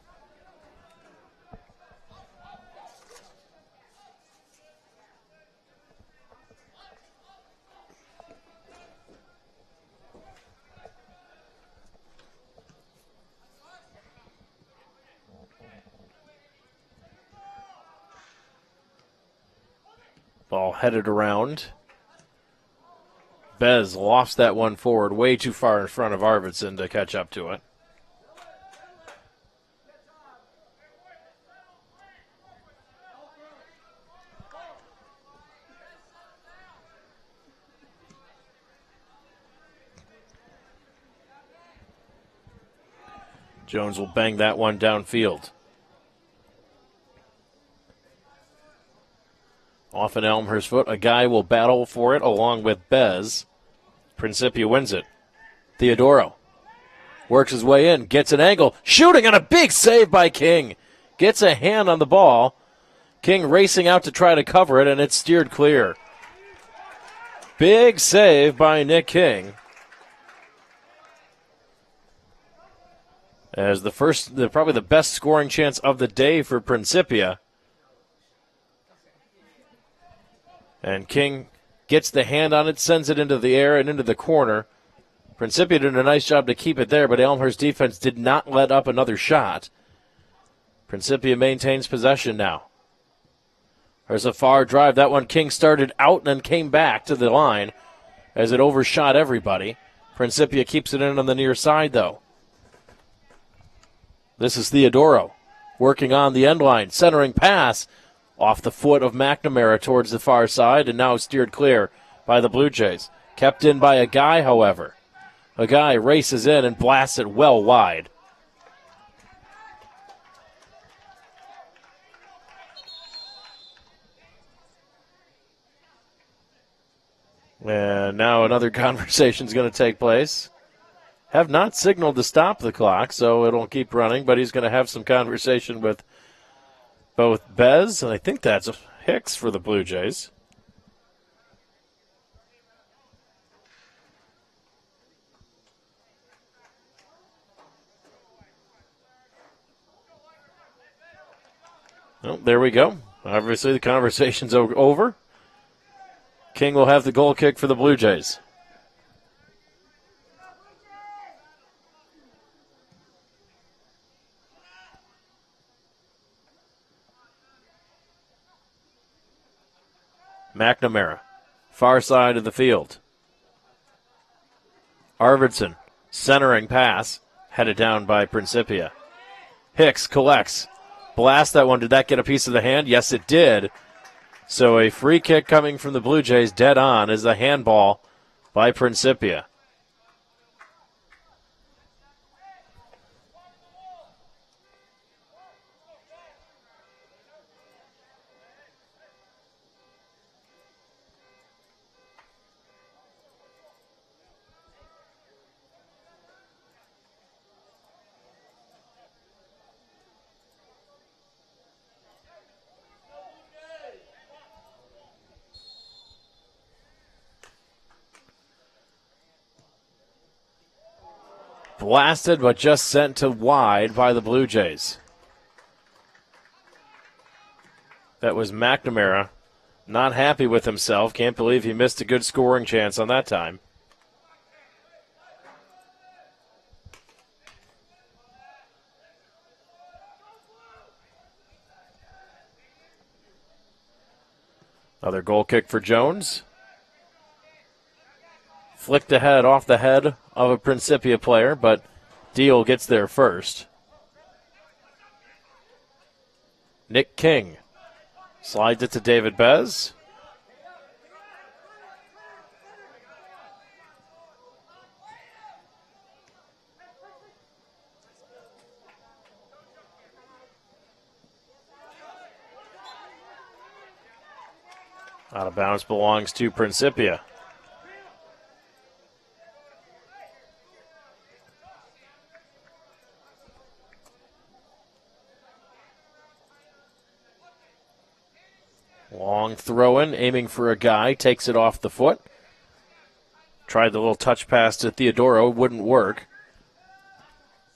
Ball headed around. Bez lofts that one forward way too far in front of Arvidsson to catch up to it. Jones will bang that one downfield. Off an Elmhurst foot, a guy will battle for it along with Bez. Principia wins it. Theodoro works his way in, gets an angle, shooting on a big save by King. Gets a hand on the ball. King racing out to try to cover it, and it's steered clear. Big save by Nick King. As probably the best scoring chance of the day for Principia. And King gets the hand on it, sends it into the air and into the corner. Principia did a nice job to keep it there, but Elmhurst defense did not let up another shot. Principia maintains possession now. There's a far drive. That one King started out and then came back to the line as it overshot everybody. Principia keeps it in on the near side, though. This is Theodoro working on the end line, centering pass. Off the foot of McNamara towards the far side, and now steered clear by the Blue Jays. Kept in by a guy, however. A guy races in and blasts it well wide. And now another conversation is going to take place. Have not signaled to stop the clock, so it'll keep running, but he's going to have some conversation with both Bez, and I think that's Hicks for the Blue Jays. Well, there we go. Obviously, the conversation's over. King will have the goal kick for the Blue Jays. McNamara, far side of the field. Arvidsson, centering pass, headed down by Principia. Hicks collects. Blast that one. Did that get a piece of the hand? Yes, it did. So a free kick coming from the Blue Jays dead on is a handball by Principia. Blasted, but just sent to wide by the Blue Jays. That was McNamara. Not happy with himself. Can't believe he missed a good scoring chance on that time. Another goal kick for Jones. Flicked ahead off the head of a Principia player, but Deal gets there first. Nick King slides it to David Bez. Out of bounds belongs to Principia. Long throw in, aiming for a guy, takes it off the foot. Tried the little touch pass to Theodoro, wouldn't work.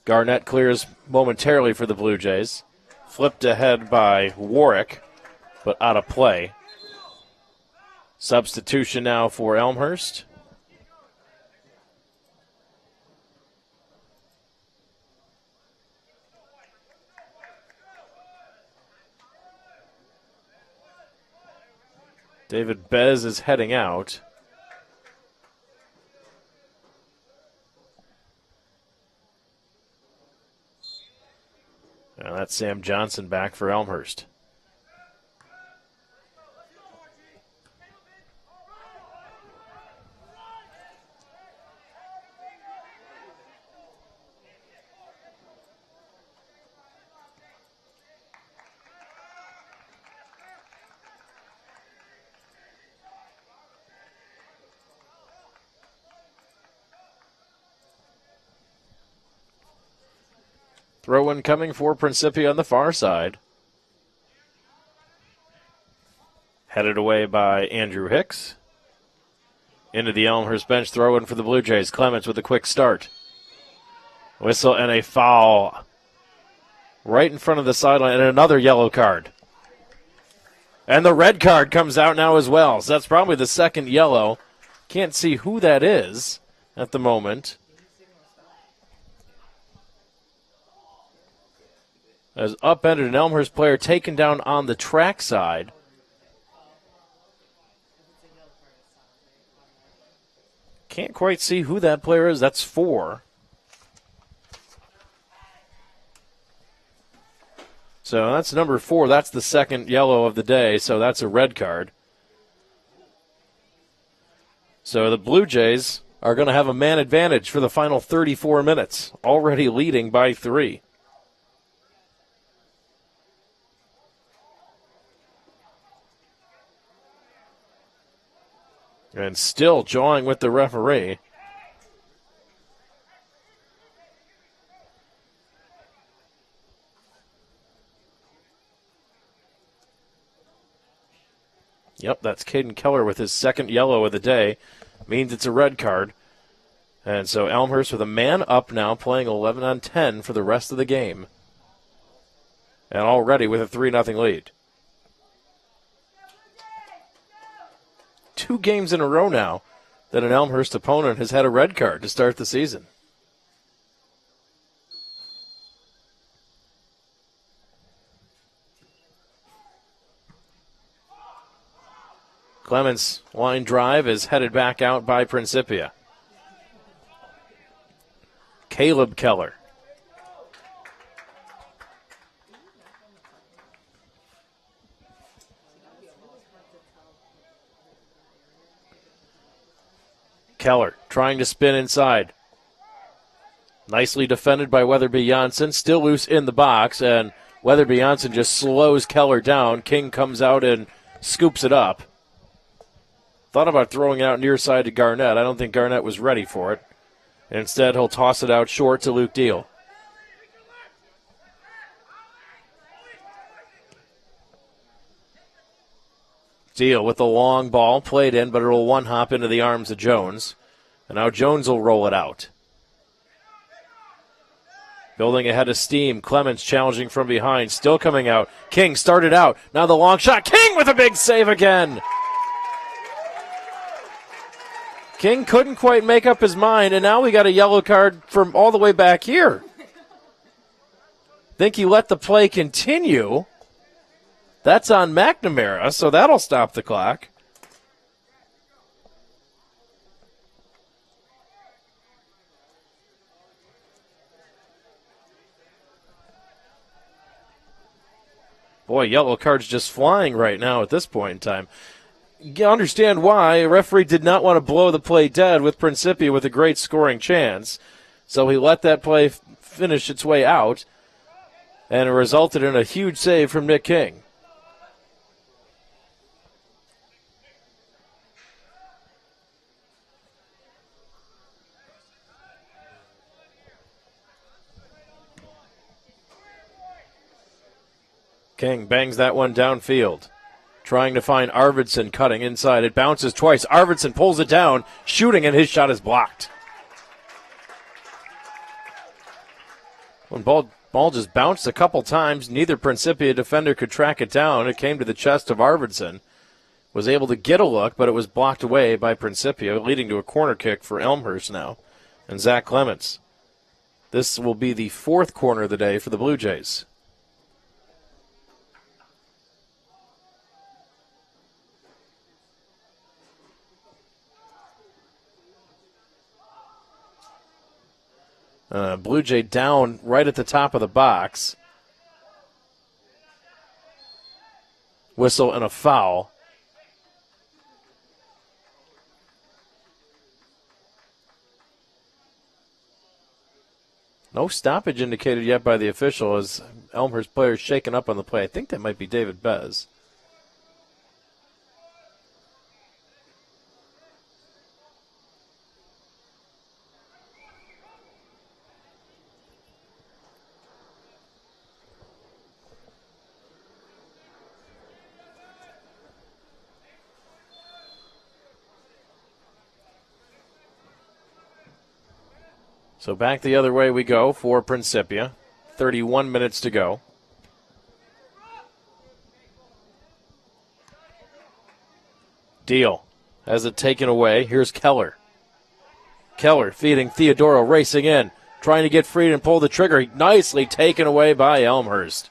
Garnett clears momentarily for the Blue Jays. Flipped ahead by Warwick, but out of play. Substitution now for Elmhurst. David Bez is heading out. Now that's Sam Johnson back for Elmhurst. Throw-in coming for Principia on the far side. Headed away by Andrew Hicks. Into the Elmhurst bench, throw-in for the Blue Jays. Clements with a quick start. Whistle and a foul. Right in front of the sideline, and another yellow card. And the red card comes out now as well. So that's probably the second yellow. Can't see who that is at the moment. As upended an Elmhurst player taken down on the track side. Can't quite see who that player is. That's 4. So that's number 4. That's the second yellow of the day, so that's a red card. So the Blue Jays are going to have a man advantage for the final 34 minutes, already leading by 3. And still jawing with the referee. Yep, that's Caden Keller with his second yellow of the day. Means it's a red card. And so Elmhurst with a man up now, playing 11 on 10 for the rest of the game. And already with a 3-0 lead. 2 games in a row now that an Elmhurst opponent has had a red card to start the season. Clements' line drive is headed back out by Principia. Caleb Keller. Keller trying to spin inside. Nicely defended by Weatherby Janssen. Still loose in the box, and Weatherby Janssen just slows Keller down. King comes out and scoops it up. Thought about throwing it out near side to Garnett. I don't think Garnett was ready for it. Instead, he'll toss it out short to Luke Deal. Deal with the long ball, played in, but it'll one-hop into the arms of Jones. And now Jones will roll it out. Building ahead of steam. Clements challenging from behind, still coming out. King started out. Now the long shot. King with a big save again. King couldn't quite make up his mind, and now we got a yellow card from all the way back here. Think he let the play continue. That's on McNamara, so that'll stop the clock. Boy, yellow card's just flying right now at this point in time. You understand why. A referee did not want to blow the play dead with Principia with a great scoring chance, so he let that play finish its way out, and it resulted in a huge save from Nick King. King bangs that one downfield. Trying to find Arvidsson cutting inside. It bounces twice. Arvidsson pulls it down, shooting, and his shot is blocked. When ball just bounced a couple times, neither Principia defender could track it down. It came to the chest of Arvidsson. Was able to get a look, but it was blocked away by Principia, leading to a corner kick for Elmhurst now. And Zach Clements. This will be the fourth corner of the day for the Blue Jays. Blue Jay down right at the top of the box. Whistle and a foul. No stoppage indicated yet by the official as Elmhurst players shaken up on the play. I think that might be David Bez. So back the other way we go for Principia. 31 minutes to go. Deal has it taken away. Here's Keller. Keller feeding Theodoro, racing in, trying to get free and pull the trigger. Nicely taken away by Elmhurst.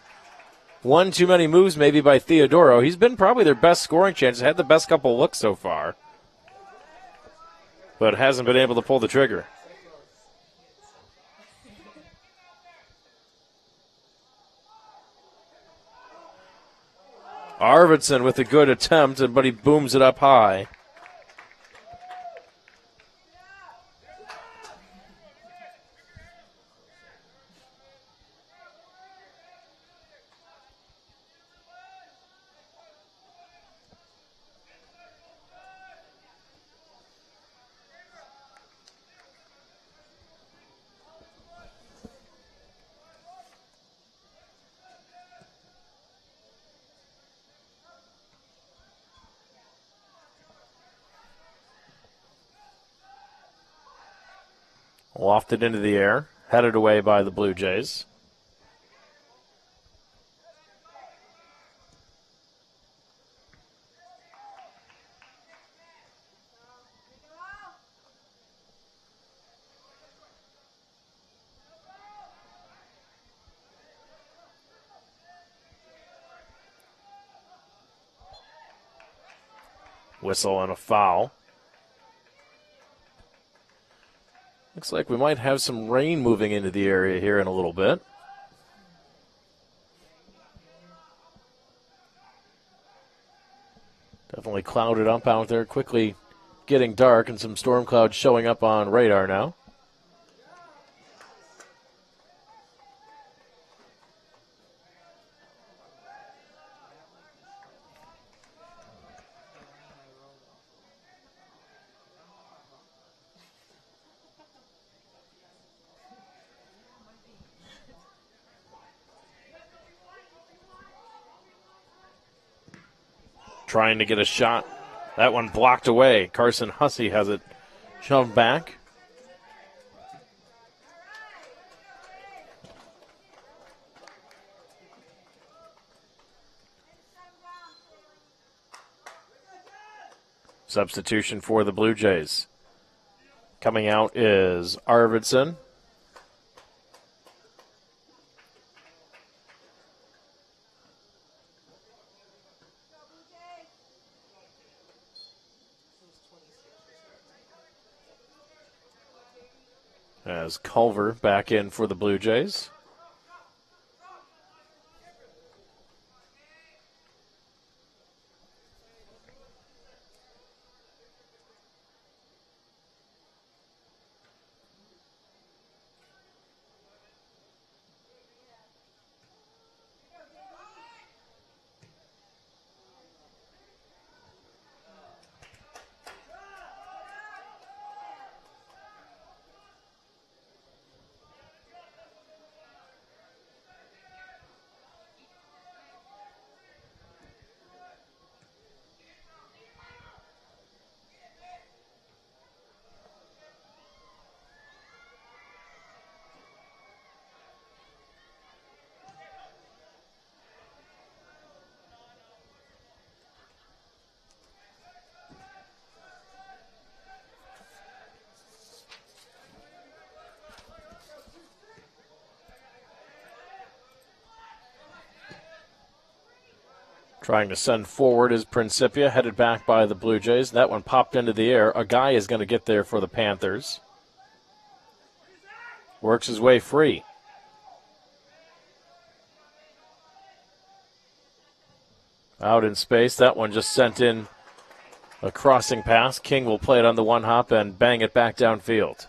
One too many moves maybe by Theodoro. He's been probably their best scoring chance. Had the best couple looks so far, but hasn't been able to pull the trigger. Arvidsson with a good attempt, but he booms it up high. Lofted into the air, headed away by the Blue Jays. Whistle and a foul. Looks like we might have some rain moving into the area here in a little bit. Definitely clouded up out there, quickly getting dark, and some storm clouds showing up on radar now. Trying to get a shot. That one blocked away. Carson Hussey has it shoved back. Substitution for the Blue Jays. Coming out is Arvidsson. As Culver back in for the Blue Jays. Trying to send forward is Principia, headed back by the Blue Jays. That one popped into the air. A guy is going to get there for the Panthers. Works his way free. Out in space. That one just sent in a crossing pass. King will play it on the one hop and bang it back downfield.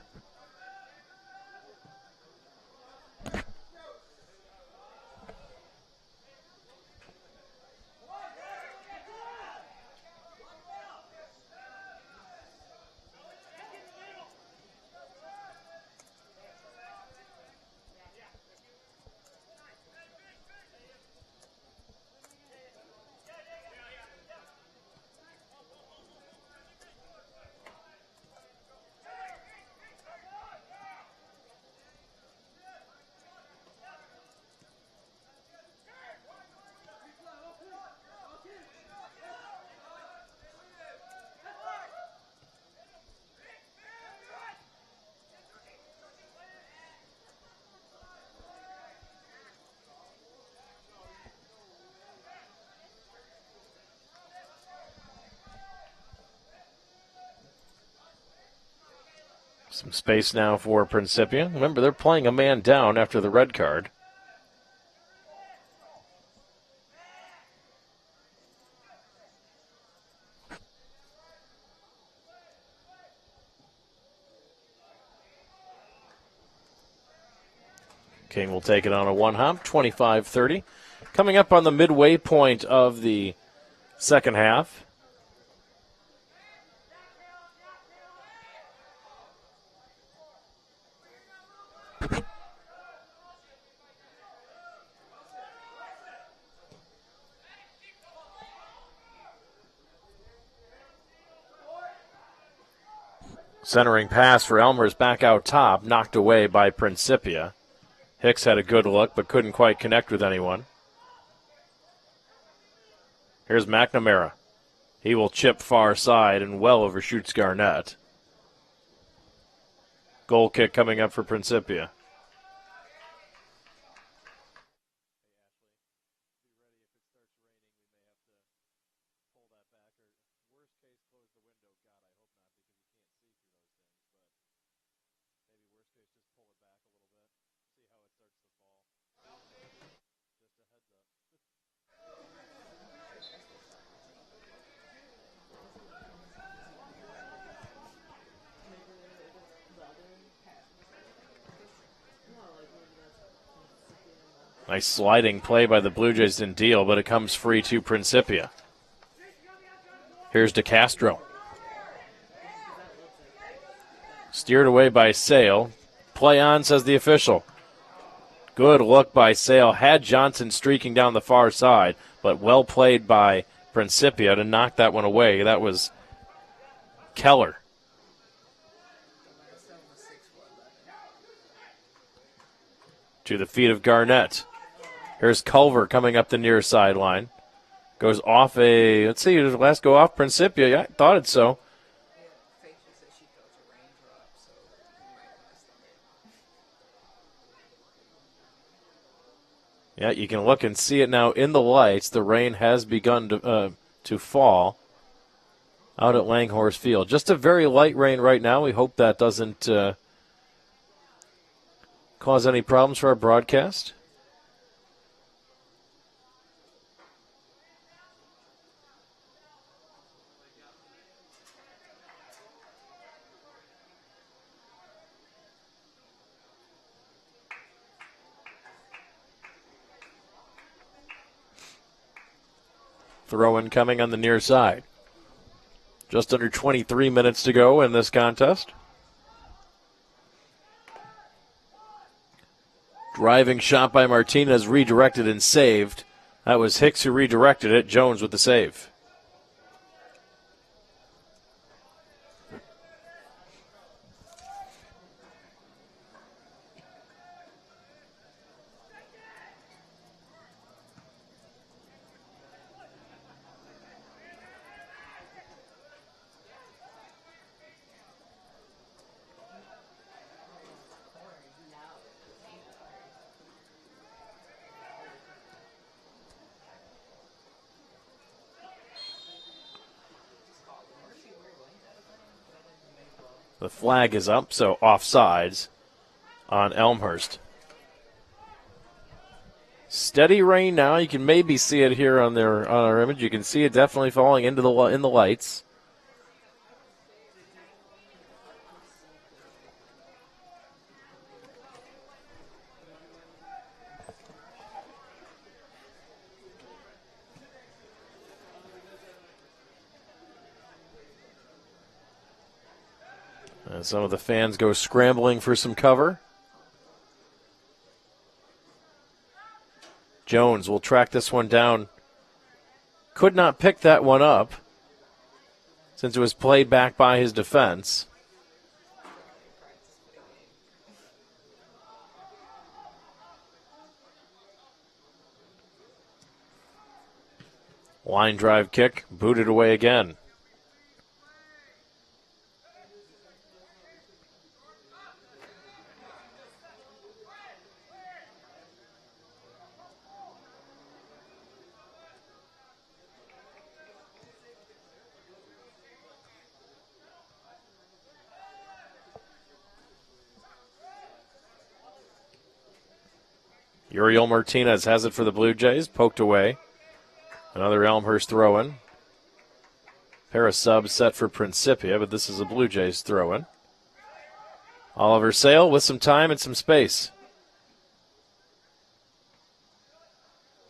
Some space now for Principia. Remember, they're playing a man down after the red card. King will take it on a one hop, 25-30. Coming up on the midway point of the second half. Centering pass for Elmhurst back out top, knocked away by Principia. Hicks had a good look but couldn't quite connect with anyone. Here's McNamara. He will chip far side and well overshoots Garnett. Goal kick coming up for Principia. Nice sliding play by the Blue Jays in deal, but it comes free to Principia. Here's DeCastro. Steered away by Sale. Play on, says the official. Good look by Sale. Had Johnson streaking down the far side, but well played by Principia to knock that one away. That was Keller. To the feet of Garnett. Here's Culver coming up the near sideline. Goes off let's see, did the last go off Principia? Yeah, I thought it so. Yeah, you can look and see it now in the lights. The rain has begun to fall out at Langhorse Field. Just a very light rain right now. We hope that doesn't cause any problems for our broadcast. Throw-in coming on the near side. Just under 23 minutes to go in this contest. Driving shot by Martinez, redirected and saved. That was Hicks who redirected it. Jones with the save. The flag is up, so offsides on Elmhurst. Steady rain now. You can maybe see it here on our image. You can see it definitely falling in the lights. And some of the fans go scrambling for some cover. Jones will track this one down. Could not pick that one up since it was played back by his defense. Line drive kick, booted away again. Uriel Martinez has it for the Blue Jays, poked away. Another Elmhurst throw-in. Pair of subs set for Principia, but this is a Blue Jays throw-in. Oliver Sale with some time and some space.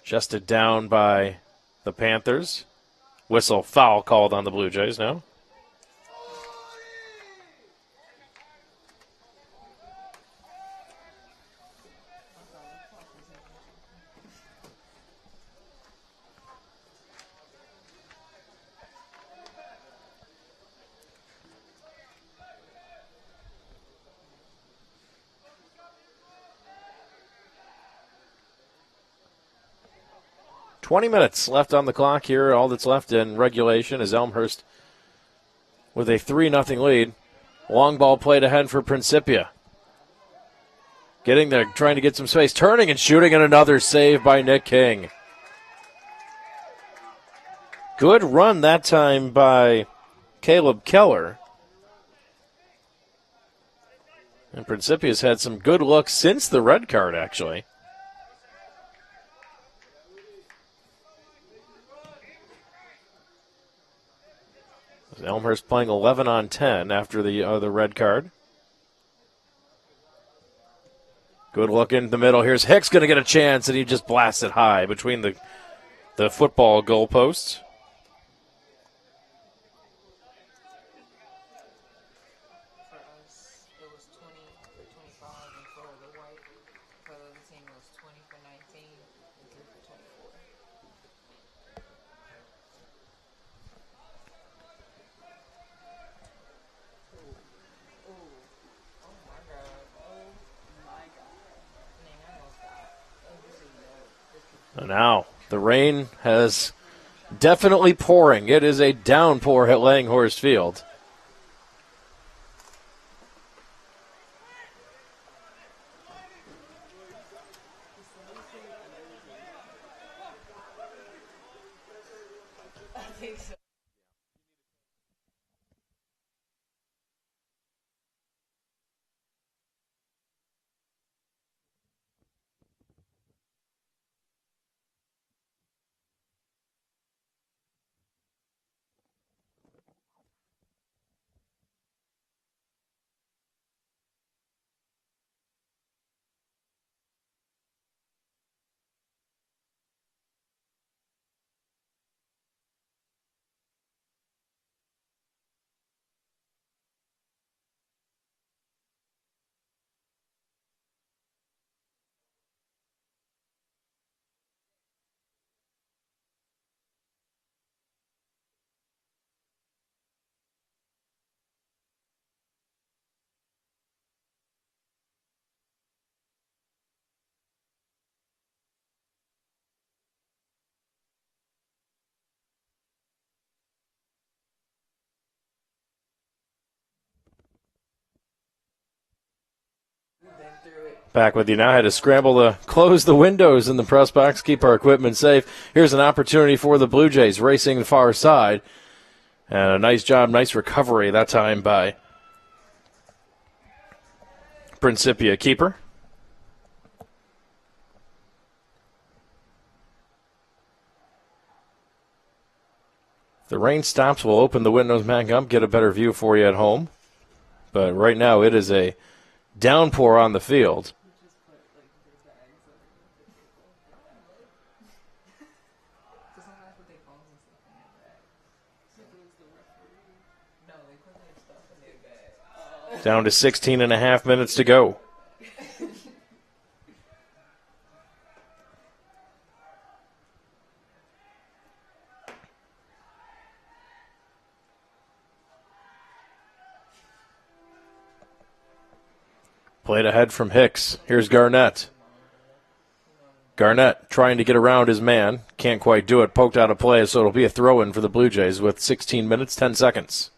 Chested down by the Panthers. Whistle foul called on the Blue Jays now. .20 minutes left on the clock here. All that's left in regulation is Elmhurst with a 3-0 lead. Long ball played ahead for Principia. Getting there, trying to get some space, turning and shooting, and another save by Nick King. Good run that time by Caleb Keller. And Principia's had some good looks since the red card, actually. Elmhurst playing 11 on 10 after the red card. Good look in the middle. Here's Hicks going to get a chance, and he just blasts it high between the football goalposts. Now, the rain has definitely pouring. It is a downpour at Langhorst Field. Back with you now. Had to scramble to close the windows in the press box, keep our equipment safe. Here's an opportunity for the Blue Jays racing the far side. And a nice job, nice recovery that time by Principia keeper. If the rain stops, we'll open the windows back up, get a better view for you at home. But right now it is a downpour on the field. Down to 16 and a half minutes to go. Played ahead from Hicks. Here's Garnett. Garnett trying to get around his man. Can't quite do it. Poked out of play, so it'll be a throw-in for the Blue Jays with 16 minutes, 10 seconds.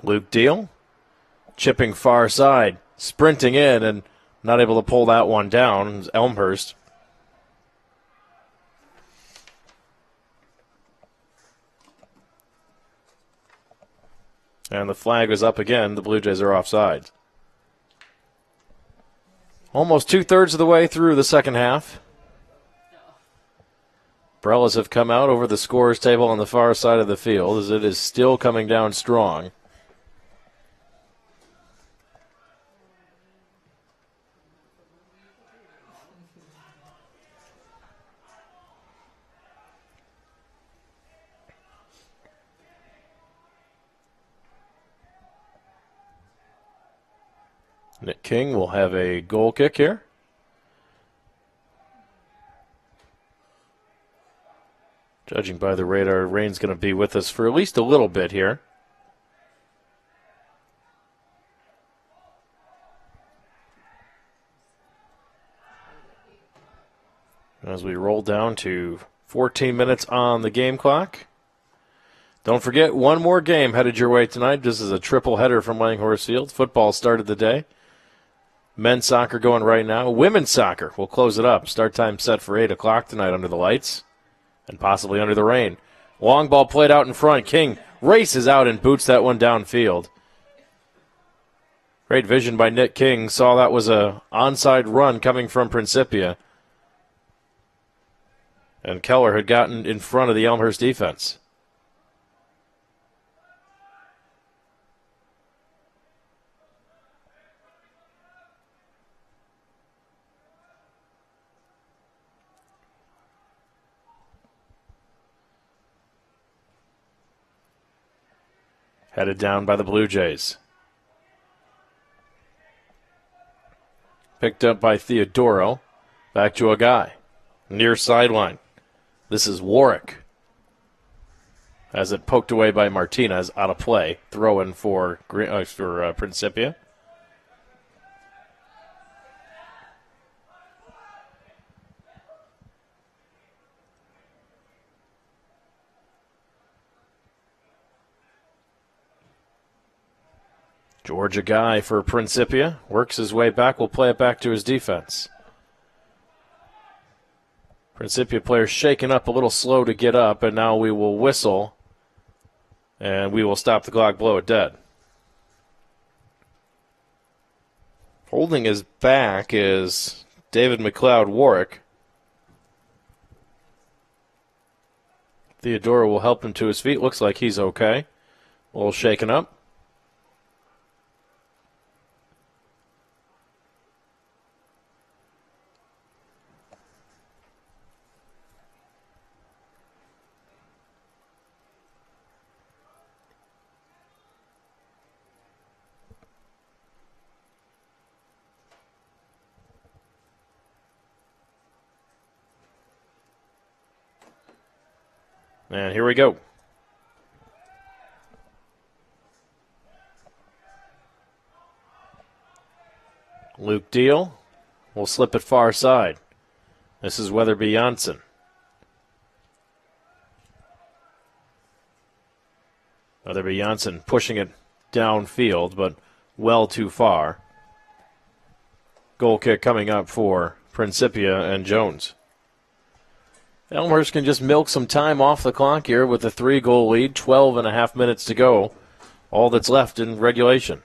Luke Deal, chipping far side, sprinting in, and not able to pull that one down. It's Elmhurst. And the flag is up again. The Blue Jays are offside. Almost two-thirds of the way through the second half. Umbrellas have come out over the scorers table on the far side of the field as it is still coming down strong. Nick King will have a goal kick here. Judging by the radar, rain's going to be with us for at least a little bit here. As we roll down to 14 minutes on the game clock. Don't forget, one more game headed your way tonight. This is a triple header from Langhorse Field. Football started the day. Men's soccer going right now. Women's soccer will close it up. Start time set for 8 o'clock tonight under the lights and possibly under the rain. Long ball played out in front. King races out and boots that one downfield. Great vision by Nick King. Saw that was a onside run coming from Principia. And Keller had gotten in front of the Elmhurst defense. Headed down by the Blue Jays. Picked up by Theodoro. Back to a guy. Near sideline. This is Warwick. As it poked away by Martinez, out of play. Throw in for Principia. Georgia guy for Principia. Works his way back. Will play it back to his defense. Principia player shaking up a little slow to get up, and now we will whistle, and we will stop the clock, blow it dead. Holding his back is David McLeod Warwick. Theodora will help him to his feet. Looks like he's okay. A little shaken up. And here we go. Luke Deal will slip it far side. This is Weatherby Janssen. Weatherby Janssen pushing it downfield, but well too far. Goal kick coming up for Principia and Jones. Elmhurst can just milk some time off the clock here with a 3-goal lead, 12 and a half minutes to go. All that's left in regulation.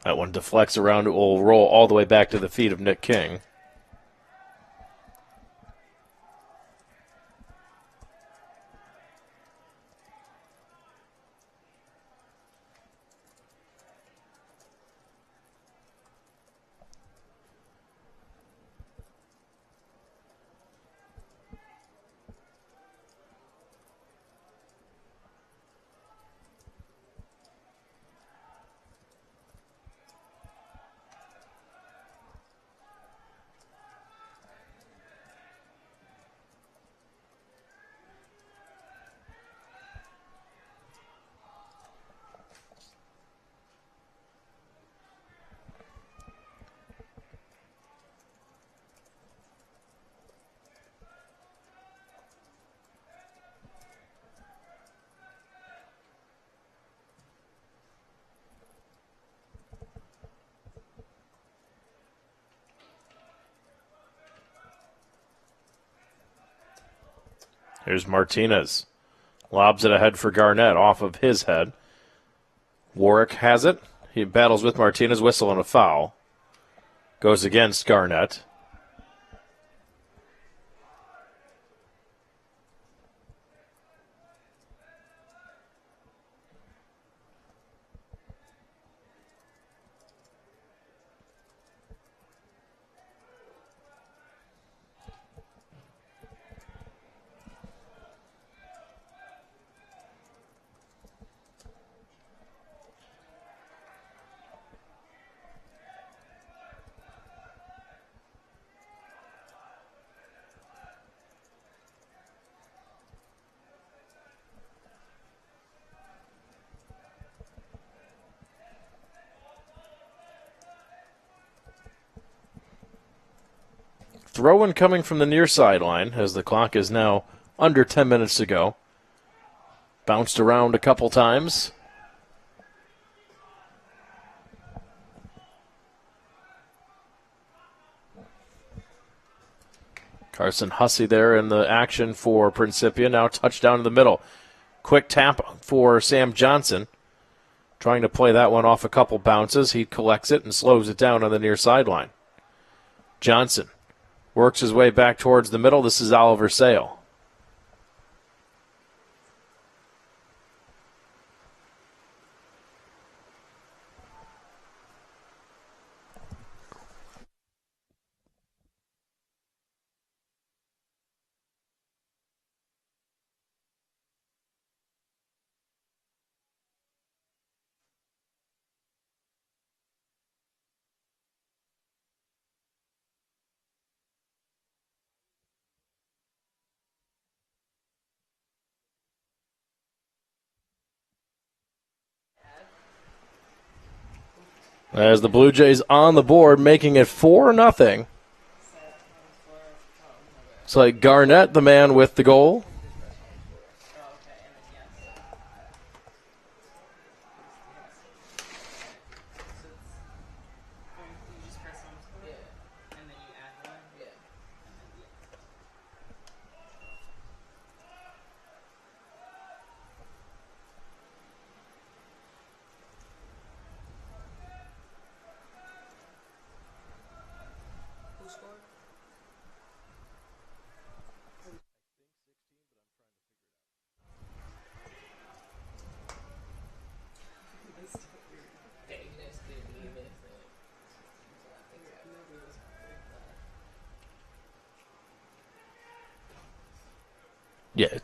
That one deflects around. It will roll all the way back to the feet of Nick King. Here's Martinez. Lobs it ahead for Garnett off of his head. Warwick has it. He battles with Martinez, whistle and a foul. Goes against Garnett. Throw-in coming from the near sideline as the clock is now under 10 minutes to go. Bounced around a couple times. Carson Hussey there in the action for Principia. Now touchdown in the middle. Quick tap for Sam Johnson. Trying to play that one off a couple bounces. He collects it and slows it down on the near sideline. Johnson works his way back towards the middle. This is Oliver Sale. As the Blue Jays on the board, making it 4-0. It's like Garnett, the man with the goal.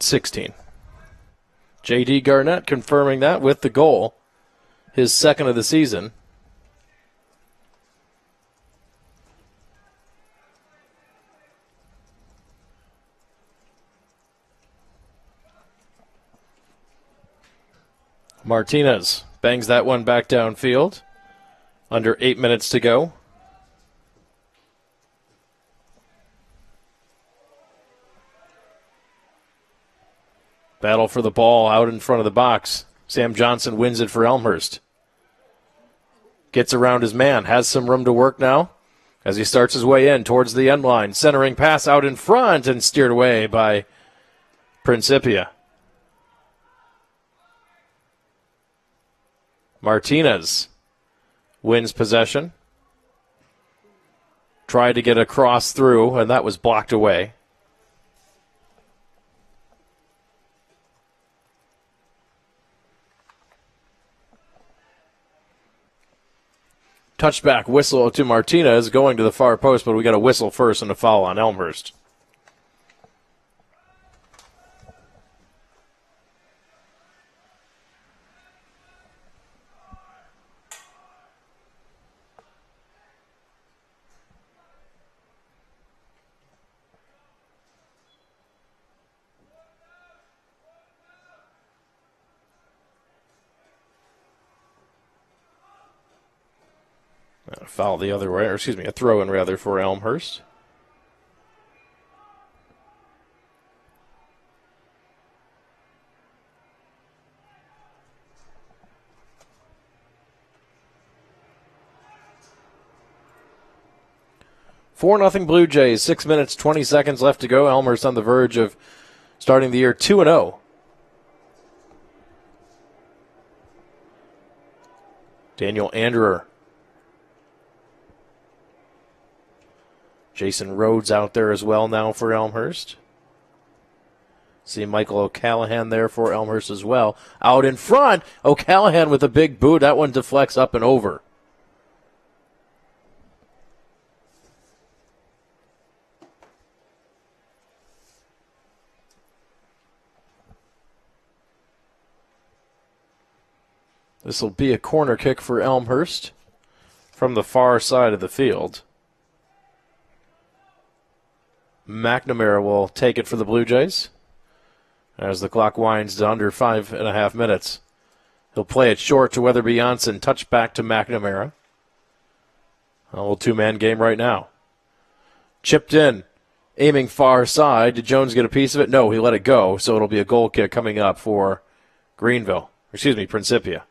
16. J.D. Garnett confirming that with the goal, his second of the season. Martinez bangs that one back downfield. Under 8 minutes to go. Battle for the ball out in front of the box. Sam Johnson wins it for Elmhurst. Gets around his man. Has some room to work now as he starts his way in towards the end line. Centering pass out in front and steered away by Principia. Martinez wins possession. Tried to get a cross through, and that was blocked away. Touchback whistle to Martinez going to the far post, but we got a whistle first and a foul on Elmhurst. A foul the other way, or excuse me, a throw-in rather for Elmhurst. Four 0 Blue Jays. 6 minutes 20 seconds left to go. Elmhurst on the verge of starting the year 2-0. Daniel Anderer. Jason Rhodes out there as well now for Elmhurst. See Michael O'Callahan there for Elmhurst as well. Out in front, O'Callahan with a big boot. That one deflects up and over. This will be a corner kick for Elmhurst from the far side of the field. McNamara will take it for the Blue Jays as the clock winds to under 5.5 minutes. He'll play it short to Weatherby Johnson. Touch back to McNamara. A little two-man game right now. Chipped in, aiming far side. Did Jones get a piece of it? No, he let it go, so it'll be a goal kick coming up for Principia.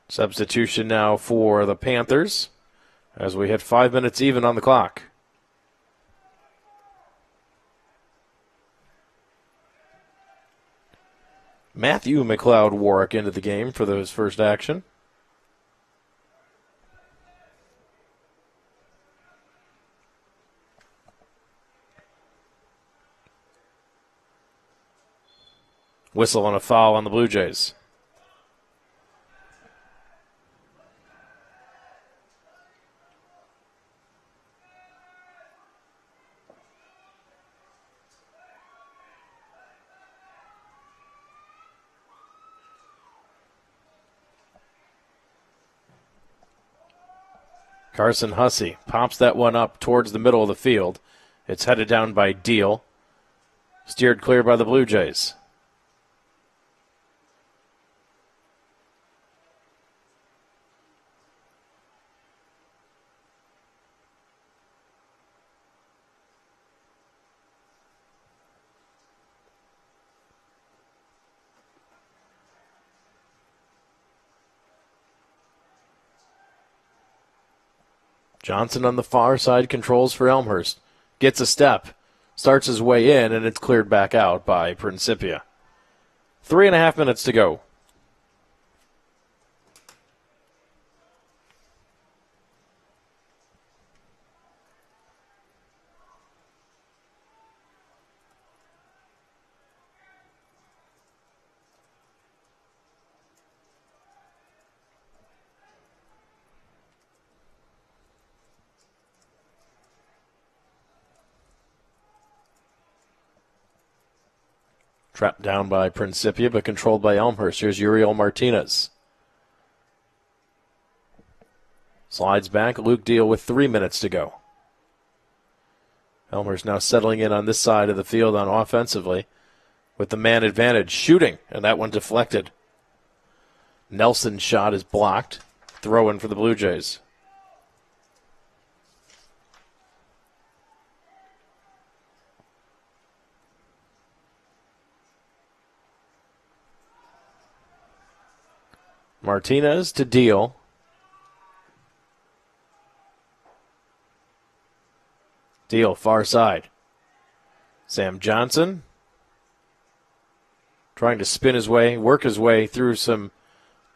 Substitution now for the Panthers as we hit 5 minutes even on the clock. Matthew McLeod Warwick into the game for his first action. Whistle and a foul on the Blue Jays. Carson Hussey pops that one up towards the middle of the field. It's headed down by Deal. Steered clear by the Blue Jays. Johnson on the far side controls for Elmhurst. Gets a step. Starts his way in, and it's cleared back out by Principia. 3.5 minutes to go. Trapped down by Principia, but controlled by Elmhurst. Here's Uriel Martinez. Slides back. Luke Deal with 3 minutes to go. Elmhurst now settling in on this side of the field on offensively with the man advantage. Shooting, and that one deflected. Nelson's shot is blocked. Throw in for the Blue Jays. Martinez to Deal. Deal far side. Sam Johnson trying to spin his way, work his way through some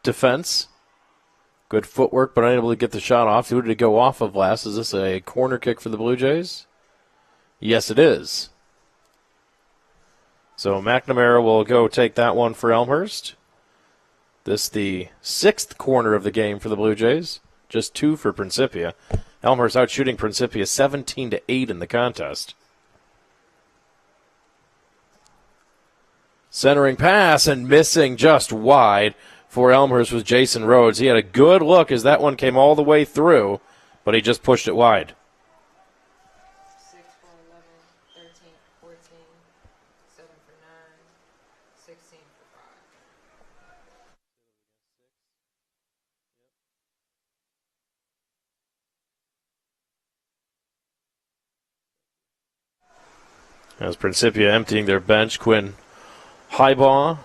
defense. Good footwork, but unable to get the shot off. Who did it go off of last? Is this a corner kick for the Blue Jays? Yes, it is. So McNamara will go take that one for Elmhurst. This the 6th corner of the game for the Blue Jays. Just 2 for Principia. Elmhurst out shooting Principia 17-8 in the contest. Centering pass and missing just wide for Elmhurst was Jason Rhodes. He had a good look as that one came all the way through, but he just pushed it wide. 6 for 11, 13 for 14, 7 for 9, 16 for 5. As Principia emptying their bench, Quinn Highbaugh,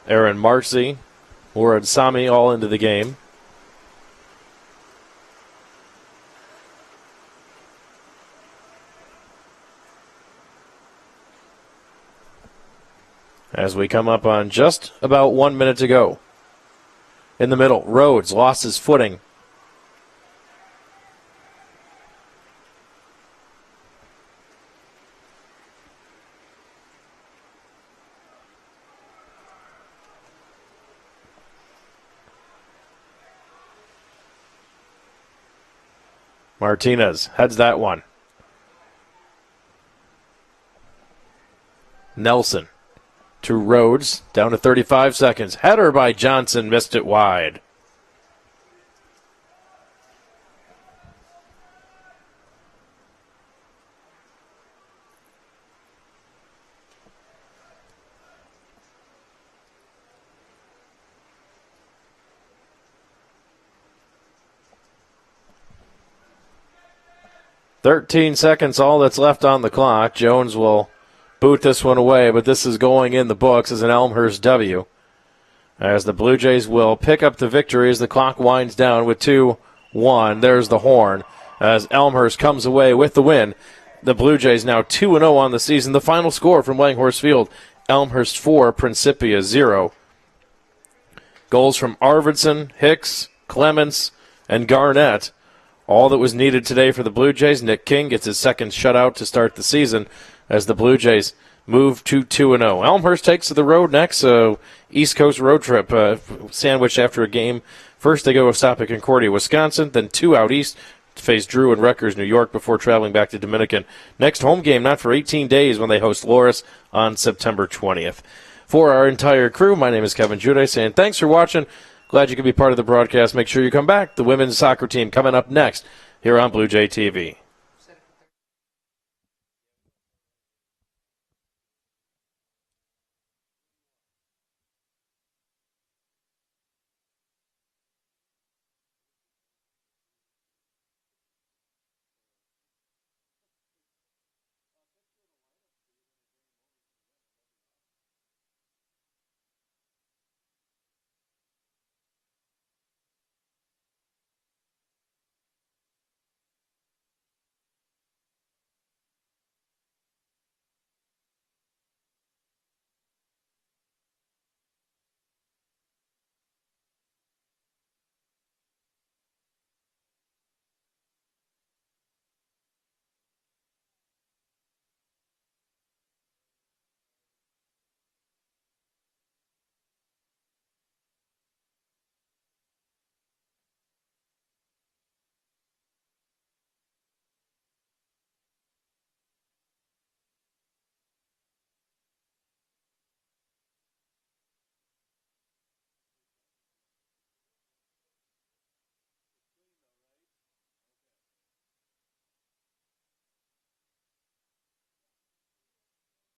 Aaron Marcy, Murad Sami all into the game. As we come up on just about 1 minute to go. In the middle, Rhodes lost his footing. Martinez heads that one. Nelson to Rhodes, down to 35 seconds. Header by Johnson, missed it wide. "13 seconds, all that's left on the clock." Jones will boot this one away, but this is going in the books as an Elmhurst W. As the Blue Jays will pick up the victory as the clock winds down with 2-1. There's the horn as Elmhurst comes away with the win. The Blue Jays now 2-0 on the season. The final score from Langhorse Field, Elmhurst 4, Principia 0. Goals from Arvidsson, Hicks, Clements, and Garnett. All that was needed today for the Blue Jays. Nick King gets his second shutout to start the season as the Blue Jays move to 2-0. Elmhurst takes to the road next, so East Coast road trip sandwiched after a game. First they go stop at Concordia, Wisconsin, then 2 out east to face Drew and Rutgers, New York, before traveling back to Dominican. Next home game not for 18 days when they host Loris on September 20th. For our entire crew, my name is Kevin Jude saying thanks for watching. Glad you could be part of the broadcast. Make sure you come back. The women's soccer team coming up next here on Blue Jay TV.